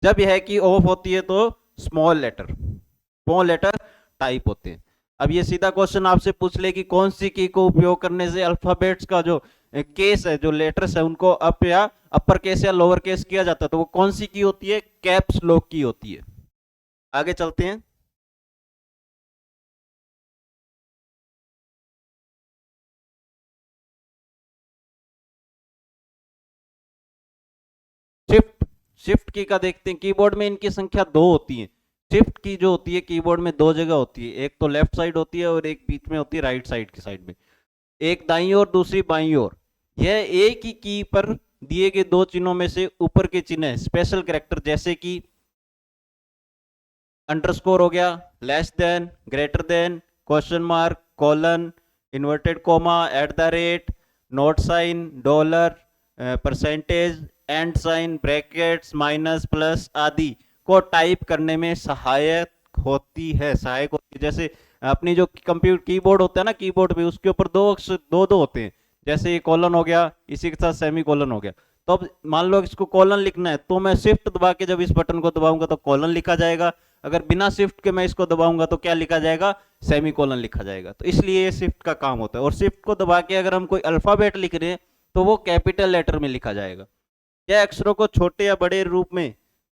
जब यह की ऑफ होती है तो स्मॉल लेटर टाइप होते हैं। अब ये सीधा क्वेश्चन आपसे पूछ ले कि कौन सी की को उपयोग करने से अल्फाबेट्स का जो केस है, जो लेटर्स है, उनको अप या अपर केस या लोअर केस किया जाता है, तो वो कौन सी की होती है, कैप्स लॉक की होती है। आगे चलते हैं। शिफ्ट, शिफ्ट की का देखते हैं। कीबोर्ड में इनकी संख्या 2 होती है। शिफ्ट की जो होती है कीबोर्ड में 2 जगह होती है, एक तो लेफ्ट साइड होती है और एक बीच में होती है राइट साइड की साइड में, एक दाईं ओर दूसरी बाईं ओर। यह एक ही की पर दिए गए 2 चिन्हों में से ऊपर के चिन्ह है, स्पेशल कैरेक्टर, जैसे कि अंडरस्कोर हो गया, less than, greater than, question mark, colon, inverted comma, at the rate, not sign, dollar, percentage, and sign, brackets, minus, plus आदि को टाइप करने में सहायक होती है, सहायक होती है। जैसे अपनी जो कंप्यूटर कीबोर्ड होता है ना, कीबोर्ड पे उसके ऊपर 2 अक्षर 2 होते हैं, जैसे ये कॉलन हो गया, इसी के साथ सेमी कॉलन हो गया। तो अब मान लो इसको कॉलन लिखना है तो मैं शिफ्ट दबा के जब इस बटन को दबाऊंगा तो कॉलन लिखा जाएगा, अगर बिना शिफ्ट के मैं इसको दबाऊंगा तो क्या लिखा जाएगा, सेमी कॉलन लिखा जाएगा। तो इसलिए ये शिफ्ट का काम होता है। और शिफ्ट को दबा के अगर हम कोई अल्फाबेट लिख रहे हैं तो वो कैपिटल लेटर में लिखा जाएगा। यह अक्षरों को छोटे या बड़े रूप में,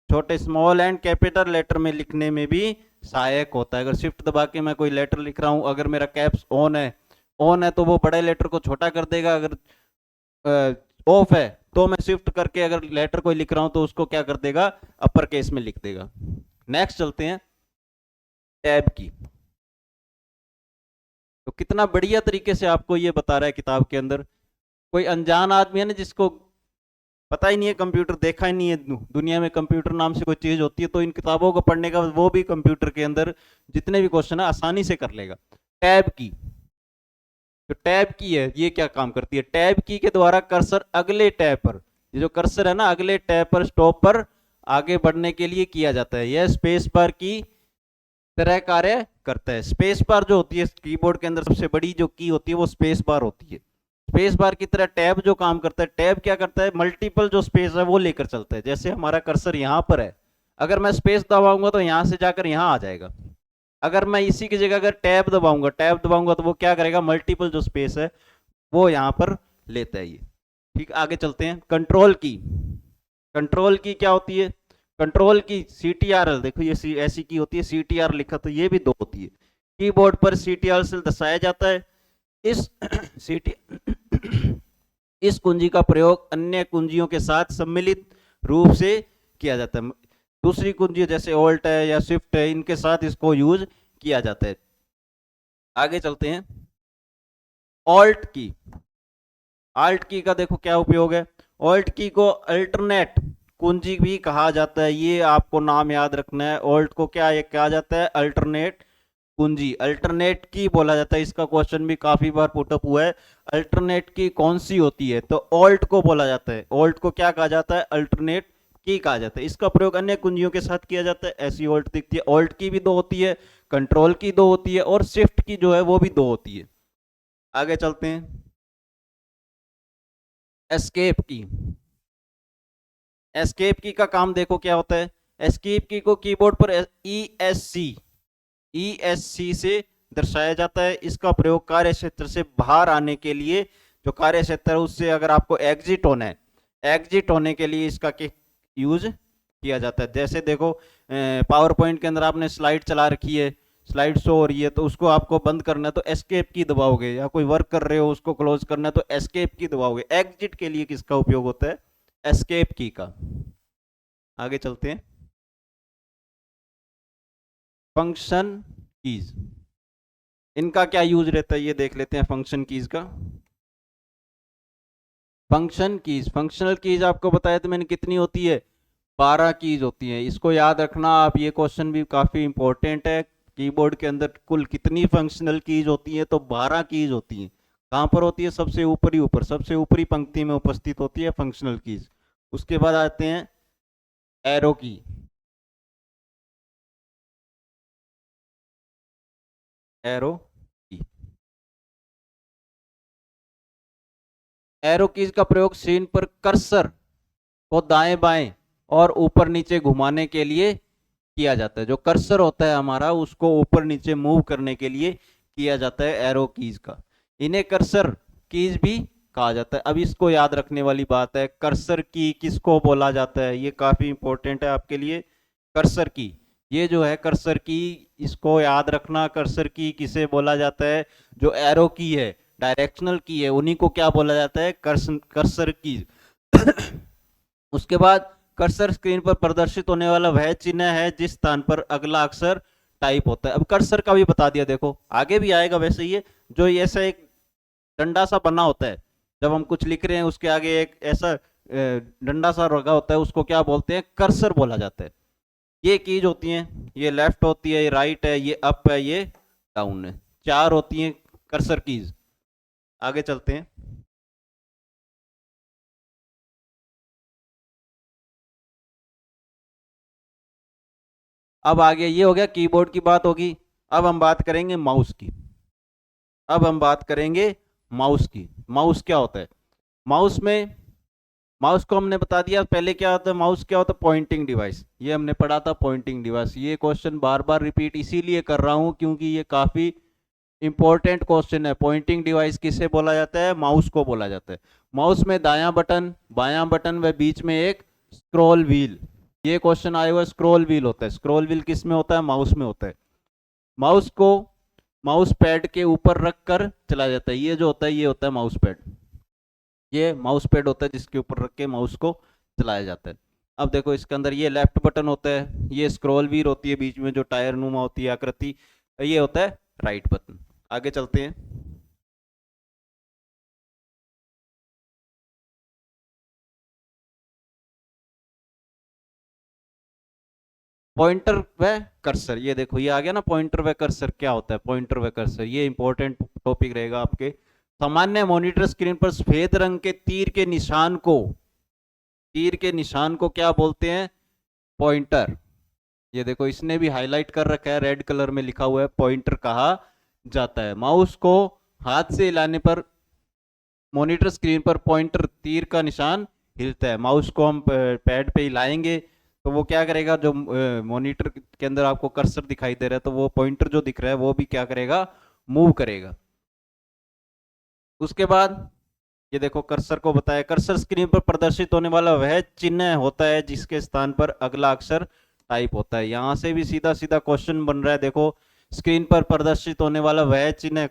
छोटे स्मॉल एंड कैपिटल लेटर में लिखने में भी सहायक होता है। अगर शिफ्ट दबा के मैं कोई लेटर लिख रहा हूं, अगर मेरा कैप्स ऑन है तो वो बड़े लेटर को छोटा कर देगा, अगर ऑफ है तो मैं शिफ्ट करके अगर लेटर कोई लिख रहा हूं तो उसको क्या कर देगा, अपर केस में लिख देगा। नेक्स्ट चलते हैं, टैब की। तो कितना बढ़िया तरीके से आपको ये बता रहा है किताब के अंदर। कोई अनजान आदमी है ना, जिसको पता ही नहीं है, कंप्यूटर देखा ही नहीं है, दुनिया में कंप्यूटर नाम से कोई चीज होती है, तो इन किताबों को पढ़ने का वो भी कंप्यूटर के अंदर जितने भी क्वेश्चन है आसानी से कर लेगा। टैब की, तो टैब की है, ये क्या काम करती है, टैब की के द्वारा कर्सर अगले टैब पर, ये जो कर्सर है ना, अगले टैब पर, स्टॉप पर आगे बढ़ने के लिए किया जाता है। यह स्पेस बार की तरह कार्य करता है। स्पेस बार जो होती है कीबोर्ड के अंदर सबसे बड़ी जो की होती है वो स्पेस बार होती है। स्पेस बार की तरह टैब जो काम करता है, टैब क्या करता है, मल्टीपल जो स्पेस है वो लेकर चलता है। जैसे हमारा कर्सर यहाँ पर है, अगर मैं स्पेस दबाऊंगा तो यहां से जाकर यहां आ जाएगा। अगर मैं इसी की जगह अगर टैब दबाऊंगा तो वो क्या करेगा, मल्टीपल जो स्पेस है वो यहाँ पर लेता है ये। ठीक, आगे चलते हैं। कंट्रोल की, कंट्रोल की क्या होती है, कंट्रोल की CTRL, देखो ये ऐसी की होती है, CTR लिखा तो ये भी दो होती है। कीबोर्ड पर CTRL से दर्शाया जाता है। इस CT इस कुंजी का प्रयोग अन्य कुंजियों के साथ सम्मिलित रूप से किया जाता है। दूसरी कुंजी जैसे ऑल्ट है या शिफ्ट है, इनके साथ इसको यूज किया जाता है। आगे चलते हैं। ऑल्ट की, आल्ट की का देखो क्या उपयोग है। ऑल्ट की को अल्टरनेट कुंजी भी कहा जाता है, ये आपको नाम याद रखना है। ऑल्ट को क्या ये कहा जाता है, अल्टरनेट कुंजी, अल्टरनेट की बोला जाता है। इसका क्वेश्चन भी काफी बार पुटअप हुआ है। अल्टरनेट की कौन सी होती है, तो ऑल्ट को बोला जाता है। ऑल्ट को क्या कहा जाता है, अल्टरनेट की कहा जाता है। इसका प्रयोग अन्य कुंजियों के साथ किया जाता है। ऐसी ऑल्ट दिखती है। ऑल्ट की भी दो होती है, कंट्रोल की दो होती है, और शिफ्ट की जो है वो भी दो होती है। आगे चलते हैं। एस्केप की, एस्केप की का काम देखो क्या होता है। एस्केप की को कीबोर्ड पर ESC से दर्शाया जाता है। इसका प्रयोग कार्य क्षेत्र से बाहर आने के लिए, जो कार्य क्षेत्र है उससे अगर आपको एग्जिट होना है, एग्जिट होने के लिए इसका यूज किया जाता है। जैसे देखो पावर पॉइंट के अंदर आपने स्लाइड चला रखी है, स्लाइड शो हो रही है, तो उसको आपको बंद करना है तो एस्केप की दबाओगे, या कोई वर्क कर रहे हो उसको क्लोज करना है तो एस्केप की दबाओगे। एग्जिट के लिए किसका उपयोग होता है, एस्केप की का। आगे चलते हैं। फंक्शन कीज, इनका क्या यूज रहता है ये देख लेते हैं। फंक्शन कीज का, फंक्शन कीज, फंक्शनल कीज आपको बताया तो मैंने कितनी होती है, 12 कीज होती हैं। इसको याद रखना आप, ये क्वेश्चन भी काफी इंपॉर्टेंट है। कीबोर्ड के अंदर कुल कितनी फंक्शनल कीज होती है, तो 12 कीज होती हैं। कहां पर होती है, सबसे ऊपरी ऊपर, सबसे ऊपरी पंक्ति में उपस्थित होती है फंक्शनल कीज। उसके बाद आते हैं एरो की, एरो की, एरो कीज का प्रयोग स्क्रीन पर कर्सर को दाएं बाएं और ऊपर नीचे घुमाने के लिए किया जाता है। जो कर्सर होता है हमारा उसको ऊपर नीचे मूव करने के लिए किया जाता है एरो कीज का। इन्हें कर्सर कीज भी कहा जाता है। अब इसको याद रखने वाली बात है, कर्सर की किसको बोला जाता है, ये काफी इंपॉर्टेंट है आपके लिए। कर्सर की, ये जो है कर्सर की, इसको याद रखना। कर्सर की किसे बोला जाता है, जो एरो की है, डायरेक्शनल की है, उन्हीं को क्या बोला जाता है, कर्सर की। उसके बाद कर्सर स्क्रीन पर प्रदर्शित होने वाला वह चिन्ह है जिस स्थान पर अगला अक्षर टाइप होता है। अब कर्सर का भी बता दिया, देखो आगे भी आएगा वैसे। ये जो ऐसा एक डंडा सा बना होता है, जब हम कुछ लिख रहे हैं उसके आगे एक ऐसा डंडा सा लगा होता है, उसको क्या बोलते हैं, कर्सर बोला जाता है। ये कीज होती हैं, ये लेफ्ट होती है, ये राइट है, ये अप है, ये डाउन है, 4 होती हैं कर्सर कीज। आगे चलते हैं। अब आगे ये हो गया कीबोर्ड की बात होगी। अब हम बात करेंगे माउस की। अब हम बात करेंगे माउस की। माउस क्या होता है, माउस में, माउस को हमने बता दिया पहले क्या होता है। माउस क्या होता है, पॉइंटिंग डिवाइस, ये हमने पढ़ा था पॉइंटिंग डिवाइस। ये क्वेश्चन बार बार रिपीट इसीलिए कर रहा हूं क्योंकि ये काफी इंपॉर्टेंट क्वेश्चन है। पॉइंटिंग डिवाइस किसे बोला जाता है, माउस को बोला जाता है। माउस में दायां बटन, बायां बटन व बीच में एक स्क्रॉल व्हील, ये क्वेश्चन आया हुआ, स्क्रॉल व्हील होता है। स्क्रॉल व्हील किस में होता है, माउस में होता है। माउस को माउस पैड के ऊपर रख कर चलाया जाता है। ये जो होता है ये होता है माउस पैड, ये माउस पैड होता है जिसके ऊपर रख के माउस को चलाया जाता है। अब देखो इसके अंदर ये लेफ्ट बटन होता है, ये स्क्रॉल व्हील होती है बीच में जो टायर नुमा होती है आकृति, ये होता है राइट बटन। आगे चलते हैं। पॉइंटर व कर्सर, ये देखो ये आ गया ना, पॉइंटर व कर्सर क्या होता है। पॉइंटर व कर्सर ये इंपॉर्टेंट टॉपिक रहेगा आपके। सामान्य मॉनिटर स्क्रीन पर सफेद रंग के तीर के निशान को, तीर के निशान को क्या बोलते हैं, पॉइंटर, ये देखो इसने भी हाईलाइट कर रखा है, रेड कलर में लिखा हुआ है, पॉइंटर कहा जाता है। माउस को हाथ से हिलाने पर मॉनिटर स्क्रीन पर पॉइंटर तीर का निशान हिलता है। माउस को हम पैड पे हिलाएंगे तो वो क्या करेगा, जो मॉनिटर के अंदर आपको कर्सर दिखाई दे रहा है तो वो पॉइंटर जो दिख रहा है वो भी क्या करेगा, मूव करेगा। उसके बाद ये देखो कर्सर को बताया, कर्सर स्क्रीन पर प्रदर्शित होने वाला वह चिन्ह होता है जिसके स्थान पर अगला अक्षर टाइप होता है। यहां से भी सीधा सीधा क्वेश्चन बन रहा है। देखो स्क्रीन पर प्रदर्शित होने वाला वह चिन्ह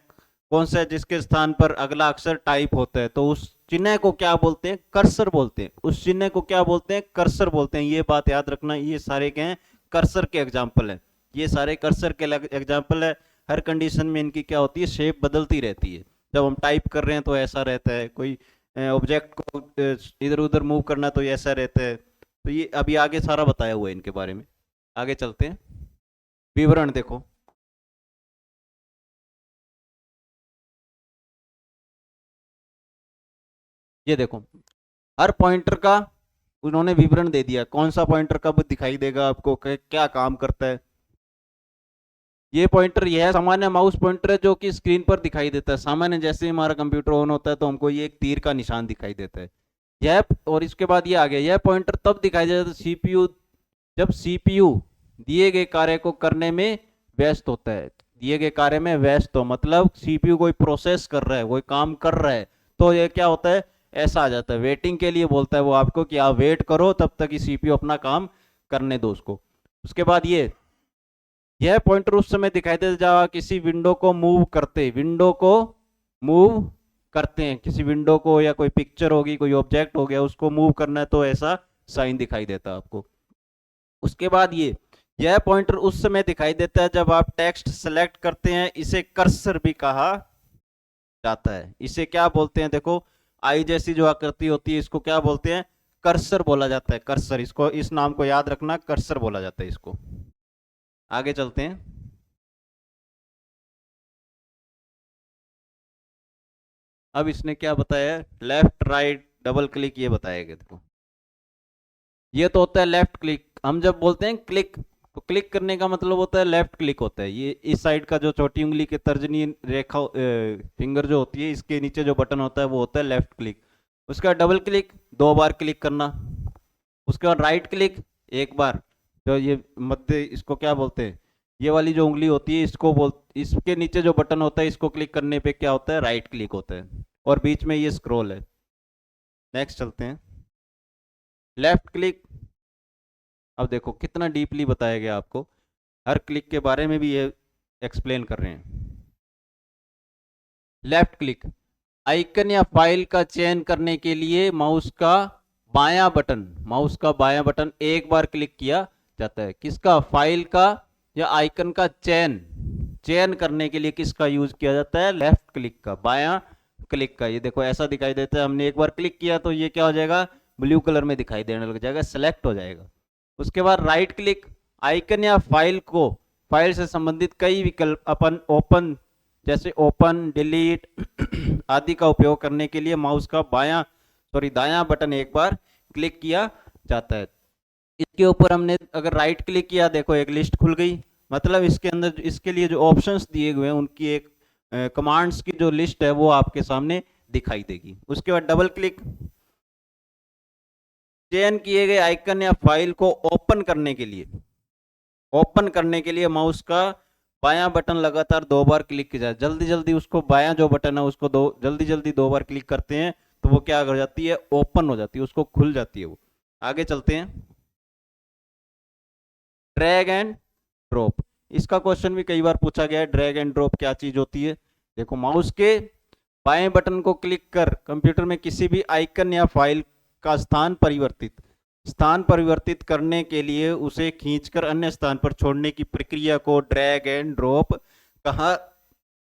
कौन सा है जिसके स्थान पर अगला अक्षर टाइप होता है, तो उस चिन्ह को क्या बोलते हैं, कर्सर बोलते हैं। उस चिन्ह को क्या बोलते हैं, कर्सर बोलते हैं। ये बात याद रखना, ये सारे क्या हैं, कर्सर के एग्जाम्पल है। ये सारे कर्सर के एग्जाम्पल है। हर कंडीशन में इनकी क्या होती है, शेप बदलती रहती है। जब हम टाइप कर रहे हैं तो ऐसा रहता है, कोई ऑब्जेक्ट को इधर उधर मूव करना तो ऐसा रहता है। तो ये अभी आगे सारा बताया हुआ है इनके बारे में। आगे चलते हैं, विवरण देखो। ये देखो हर पॉइंटर का उन्होंने विवरण दे दिया, कौन सा पॉइंटर कब दिखाई देगा आपको, क्या काम करता है। ये पॉइंटर यह सामान्य माउस पॉइंटर है जो कि स्क्रीन पर दिखाई देता है। सामान्य जैसे ही हमारा कंप्यूटर ऑन होता है तो हमको ये एक तीर का निशान दिखाई देता है। यह, और इसके बाद ये आ गया, यह पॉइंटर तब दिखाई देता है सीपीयू, जब सीपीयू दिए गए कार्य को करने में व्यस्त होता है। दिए गए कार्य में व्यस्त हो मतलब सीपीयू कोई प्रोसेस कर रहा है, कोई काम कर रहा है, तो ये क्या होता है, ऐसा आ जाता है। वेटिंग के लिए बोलता है वो आपको कि आप वेट करो तब तक कि सीपीयू अपना काम करने दो उसको। उसके बाद ये, यह पॉइंटर उस समय दिखाई देता जब किसी विंडो को मूव करते, विंडो को मूव करते हैं, किसी विंडो को या कोई पिक्चर होगी, कोई ऑब्जेक्ट हो गया, उसको मूव करना है तो ऐसा साइन दिखाई देता है आपको। उसके बाद ये, यह पॉइंटर उस समय दिखाई देता है जब आप टेक्स्ट सेलेक्ट करते हैं। इसे कर्सर भी कहा जाता है। इसे क्या बोलते हैं, देखो आई जैसी जो आकृति होती है इसको क्या बोलते हैं, कर्सर बोला जाता है। कर्सर, इसको, इस नाम को याद रखना, कर्सर बोला जाता है इसको। आगे चलते हैं, अब इसने क्या बताया है, लेफ्ट राइट डबल क्लिक ये बताया गया। देखो ये तो होता है लेफ्ट क्लिक। हम जब बोलते हैं क्लिक तो क्लिक करने का मतलब होता है लेफ्ट क्लिक होता है। ये इस साइड का जो छोटी उंगली के तर्जनी रेखा फिंगर जो होती है, इसके नीचे जो बटन होता है वो होता है लेफ्ट क्लिक। उसका डबल क्लिक, 2 बार क्लिक करना। उसके बाद राइट क्लिक, 1 बार। तो ये मध्य, इसको क्या बोलते हैं, ये वाली जो उंगली होती है इसको बोल, इसके नीचे जो बटन होता है इसको क्लिक करने पे क्या होता है, राइट क्लिक होता है। और बीच में ये स्क्रॉल है। नेक्स्ट चलते हैं, लेफ्ट क्लिक। अब देखो कितना डीपली बताया गया आपको, हर क्लिक के बारे में भी ये एक्सप्लेन कर रहे हैं। लेफ्ट क्लिक, आइकन या फाइल का चयन करने के लिए माउस का बायां बटन, माउस का बायां बटन 1 बार क्लिक किया जाता है। किसका, फाइल का या आइकन का चयन, चयन करने के लिए किसका यूज किया जाता है, लेफ्ट क्लिक का, बायां क्लिक का। ये देखो ऐसा दिखाई देता है, हमने 1 बार क्लिक किया तो ये क्या हो जाएगा, ब्लू कलर में दिखाई देने लग जाएगा, सेलेक्ट हो जाएगा। उसके बाद राइट क्लिक, आइकन या फाइल को, फाइल से संबंधित कई विकल्प अपन ओपन, जैसे ओपन, डिलीट आदि का उपयोग करने के लिए माउस का दायां बटन 1 बार क्लिक किया जाता है। इसके ऊपर हमने अगर राइट क्लिक किया, देखो एक लिस्ट खुल गई, मतलब इसके अंदर इसके लिए जो ऑप्शंस दिए हुए हैं उनकी एक कमांड्स की जो लिस्ट है वो आपके सामने दिखाई देगी। उसके बाद डबल क्लिक, चयन किए गए आइकन या फाइल को ओपन करने के लिए, ओपन करने के लिए माउस का बायां बटन लगातार 2 बार क्लिक किया जाए। जल्दी जल्दी उसको, बायां जो बटन है उसको जल्दी जल्दी 2 बार क्लिक करते हैं तो वो क्या हो जाती है, ओपन हो जाती है, उसको खुल जाती है वो। आगे चलते हैं, ड्रैग एंड ड्रॉप। इसका क्वेश्चन भी कई बार पूछा गया है, ड्रैग एंड ड्रॉप क्या चीज होती है। देखो माउस के बाएं बटन को क्लिक कर कंप्यूटर में किसी भी आइकन या फाइल का स्थान परिवर्तित करने के लिए उसे खींचकर अन्य स्थान पर छोड़ने की प्रक्रिया को ड्रैग एंड ड्रॉप कहा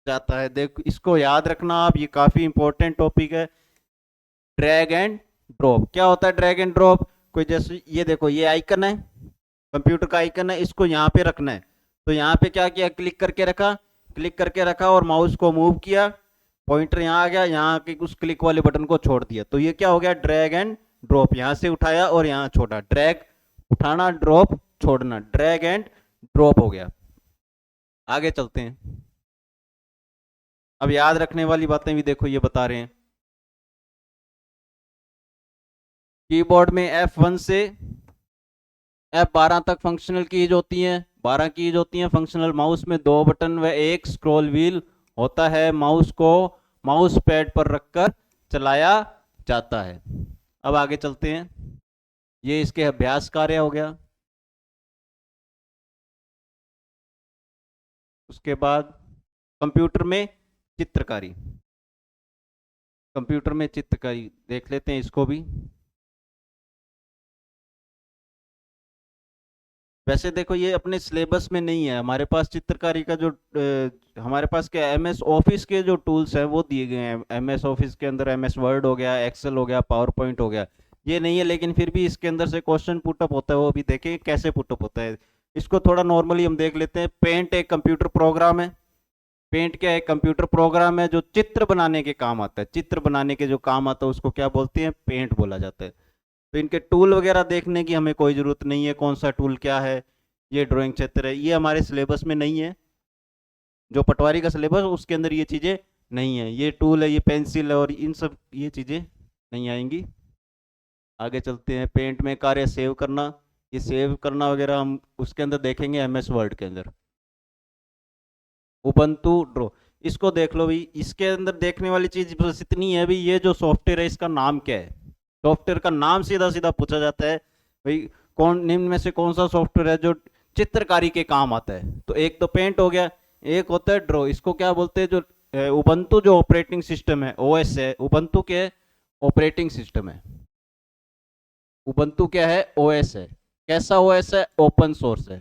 जाता है। देखो इसको याद रखना आप, ये काफी इंपॉर्टेंट टॉपिक है। ड्रैग एंड ड्रॉप क्या होता है, ड्रैग एंड ड्रॉप, कोई जैसे ये देखो ये आइकन है, कंप्यूटर का आइकन है, इसको यहाँ पे रखना है तो यहाँ पे क्या किया, क्लिक करके रखा और माउस को मूव किया, पॉइंटर यहाँ आ गया, यहाँ के उस क्लिक वाले बटन को छोड़ दिया, तो ये क्या हो गया, ड्रैग एंड ड्रॉप। यहाँ से उठाया और यहाँ छोड़ा, ड्रैग उठाना, ड्रॉप, छोड़ना, ड्रैग एंड ड्रॉप हो गया। आगे चलते हैं। अब याद रखने वाली बातें भी देखो ये बता रहे हैं। कीबोर्ड में F1 से F12 तक फंक्शनल कीज होती हैं, 12 कीज होती हैं फंक्शनल। माउस में 2 बटन व एक स्क्रॉल व्हील होता है। माउस को माउस पैड पर रखकर चलाया जाता है। अब आगे चलते हैं। ये इसके अभ्यास कार्य हो गया। उसके बाद कंप्यूटर में चित्रकारी, कंप्यूटर में चित्रकारी देख लेते हैं इसको भी। वैसे देखो ये अपने सिलेबस में नहीं है हमारे पास चित्रकारी का। जो हमारे पास क्या MS ऑफिस के जो टूल्स हैं वो दिए गए हैं। MS ऑफिस के अंदर MS वर्ड हो गया, एक्सेल हो गया, पावर पॉइंट हो गया, ये नहीं है। लेकिन फिर भी इसके अंदर से क्वेश्चन पुटअप होता है, वो भी देखेंगे कैसे पुटअप होता है। इसको थोड़ा नॉर्मली हम देख लेते हैं। पेंट एक कंप्यूटर प्रोग्राम है। पेंट क्या है? कंप्यूटर प्रोग्राम है जो चित्र बनाने के काम आता है। चित्र बनाने के जो काम आता है उसको क्या बोलते हैं? पेंट बोला जाता है। तो इनके टूल वगैरह देखने की हमें कोई ज़रूरत नहीं है, कौन सा टूल क्या है। ये ड्राइंग क्षेत्र है, ये हमारे सिलेबस में नहीं है। जो पटवारी का सिलेबस उसके अंदर ये चीज़ें नहीं है। ये टूल है, ये पेंसिल है, और इन सब ये चीज़ें नहीं आएंगी। आगे चलते हैं। पेंट में कार्य सेव करना, ये सेव करना वगैरह हम उसके अंदर देखेंगे MS वर्ड के अंदर। उबंटू ड्रो, इसको देख लो भाई। इसके अंदर देखने वाली चीज़ बस इतनी है भाई, ये जो सॉफ्टवेयर है इसका नाम क्या है? सॉफ्टवेयर का नाम सीधा सीधा पूछा जाता है भाई, कौन निम्न में से कौन सा सॉफ्टवेयर है जो चित्रकारी के काम आता है? तो एक तो पेंट हो गया, एक होता है ड्रो। इसको क्या बोलते हैं? जो उबंटू जो ऑपरेटिंग सिस्टम है, OS है, उबंटू के ऑपरेटिंग सिस्टम है। उबंटू क्या है? OS है। कैसा OS है? ओपन सोर्स है।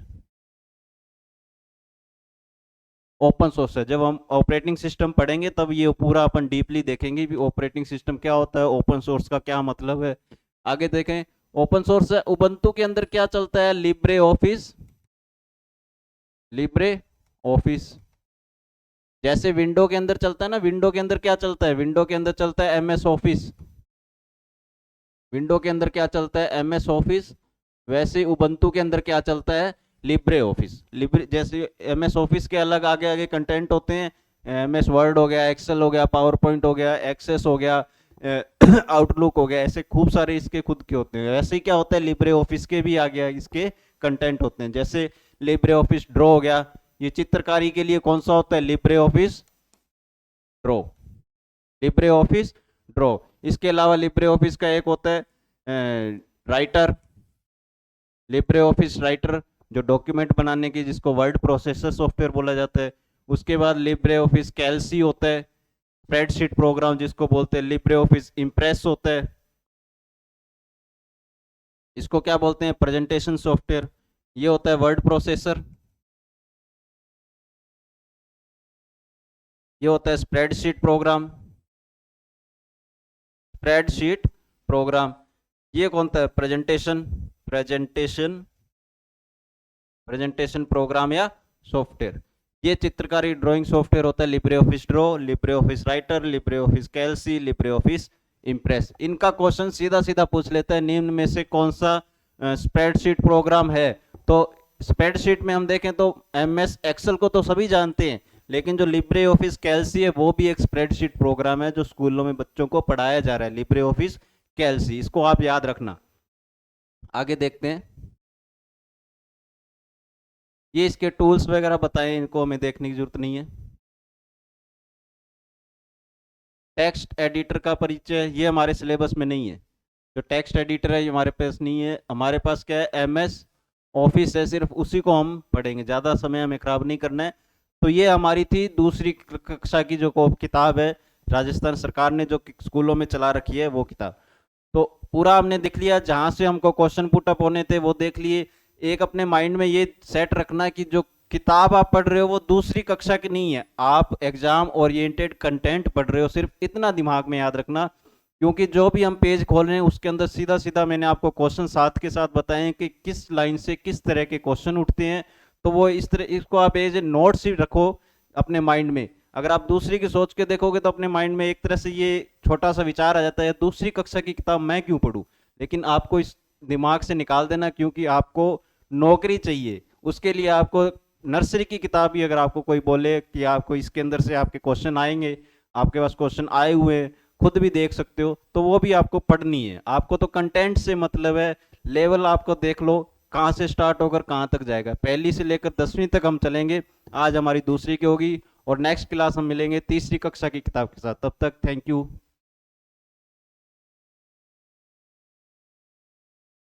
ओपन सोर्स है। जब हम ऑपरेटिंग सिस्टम पढ़ेंगे तब ये पूरा अपन डीपली देखेंगे भी ऑपरेटिंग सिस्टम क्या होता है, ओपन सोर्स का क्या मतलब है। आगे देखें। ओपन सोर्स है। उबंटू के अंदर क्या चलता है? Libre office. लिब्रे ऑफिस जैसे विंडो के अंदर चलता है ना, विंडो के अंदर क्या चलता है? विंडो के अंदर चलता है MS ऑफिस। विंडो के अंदर क्या चलता है? MS office. वैसे उबंटू के अंदर क्या चलता है? Libre office. लिब्रे जैसे MS ऑफिस के अलग आगे आगे कंटेंट होते हैं। MS वर्ड हो गया, एक्सेल हो गया, पावर पॉइंट हो गया, एक्सेस हो गया, आउटलुक हो गया, ऐसे खूब सारे इसके खुद के होते हैं। वैसे ही क्या होता है? लिब्रे ऑफिस के भी आ गया इसके कंटेंट होते हैं। जैसे लिब्रे ऑफिस ड्रॉ हो गया, ये चित्रकारी के लिए कौन सा होता है? Libre Office Draw. Libre Office draw. इसके अलावा लिब्रे ऑफिस का एक होता है राइटर। लिब्रे ऑफिस राइटर जो डॉक्यूमेंट बनाने की, जिसको वर्ड प्रोसेसर सॉफ्टवेयर बोला जाता है। उसके बाद लिब्रे ऑफिस कैल्सी होता है, स्प्रेडशीट प्रोग्राम जिसको बोलते हैं। लिब्रे ऑफिस इम्प्रेस होता है, इसको क्या बोलते हैं? Presentation software. ये होता है वर्ड प्रोसेसर। ये होता है स्प्रेडशीट प्रोग्राम। Spreadsheet programme. ये कौन सा है? प्रेजेंटेशन। प्रेजेंटेशन प्रेजेंटेशन प्रोग्राम या सॉफ्टवेयर। ये चित्रकारी ड्राइंग सॉफ्टवेयर होता है Libre Office Draw, Libre Office Writer, Libre Office Calc, Libre Office Impress. इनका क्वेश्चन सीधा सीधा पूछ लेता है निम्न में से कौन सा स्प्रेडशीट प्रोग्राम है। तो स्प्रेडशीट में हम देखें तो MS एक्सेल को तो सभी जानते हैं, लेकिन जो लिब्रे ऑफिस कैल्सी है वो भी एक स्प्रेडशीट प्रोग्राम है जो स्कूलों में बच्चों को पढ़ाया जा रहा है। लिब्रे ऑफिस कैल्सी, इसको आप याद रखना। आगे देखते हैं। ये इसके टूल्स वगैरह बताएं, इनको हमें देखने की जरूरत नहीं है। टेक्स्ट एडिटर का परिचय, ये हमारे सिलेबस में नहीं है। जो टेक्स्ट एडिटर है ये हमारे पास नहीं है। हमारे पास क्या है? MS ऑफिस है, सिर्फ उसी को हम पढ़ेंगे, ज़्यादा समय हमें खराब नहीं करना है। तो ये हमारी थी दूसरी कक्षा की जो किताब है, राजस्थान सरकार ने जो स्कूलों में चला रखी है वो किताब। तो पूरा हमने देख लिया, जहाँ से हमको क्वेश्चन पुटअप होने थे वो देख लिए। एक अपने माइंड में ये सेट रखना कि जो किताब आप पढ़ रहे हो वो दूसरी कक्षा की नहीं है, आप एग्जाम ओरिएंटेड कंटेंट पढ़ रहे हो। सिर्फ इतना दिमाग में याद रखना, क्योंकि जो भी हम पेज खोल रहे हैं उसके अंदर सीधा सीधा मैंने आपको क्वेश्चन साथ के साथ बताए कि किस लाइन से किस तरह के क्वेश्चन उठते हैं। तो वो इस तरह, इसको आप एज ए नोट्स ही रखो अपने माइंड में। अगर आप दूसरी की सोच के देखोगे तो अपने माइंड में एक तरह से ये छोटा सा विचार आ जाता है, दूसरी कक्षा की किताब मैं क्यों पढूं। लेकिन आपको इस दिमाग से निकाल देना, क्योंकि आपको नौकरी चाहिए। उसके लिए आपको नर्सरी की किताब ही अगर आपको कोई बोले कि आपको इसके अंदर से आपके क्वेश्चन आएंगे, आपके पास क्वेश्चन आए हुए हैं, खुद भी देख सकते हो, तो वो भी आपको पढ़नी है। आपको तो कंटेंट से मतलब है। लेवल आपको देख लो कहाँ से स्टार्ट होकर कहाँ तक जाएगा। पहली से लेकर 10वीं तक हम चलेंगे। आज हमारी दूसरी की होगी और नेक्स्ट क्लास हम मिलेंगे तीसरी कक्षा की किताब के साथ। तब तक थैंक यू।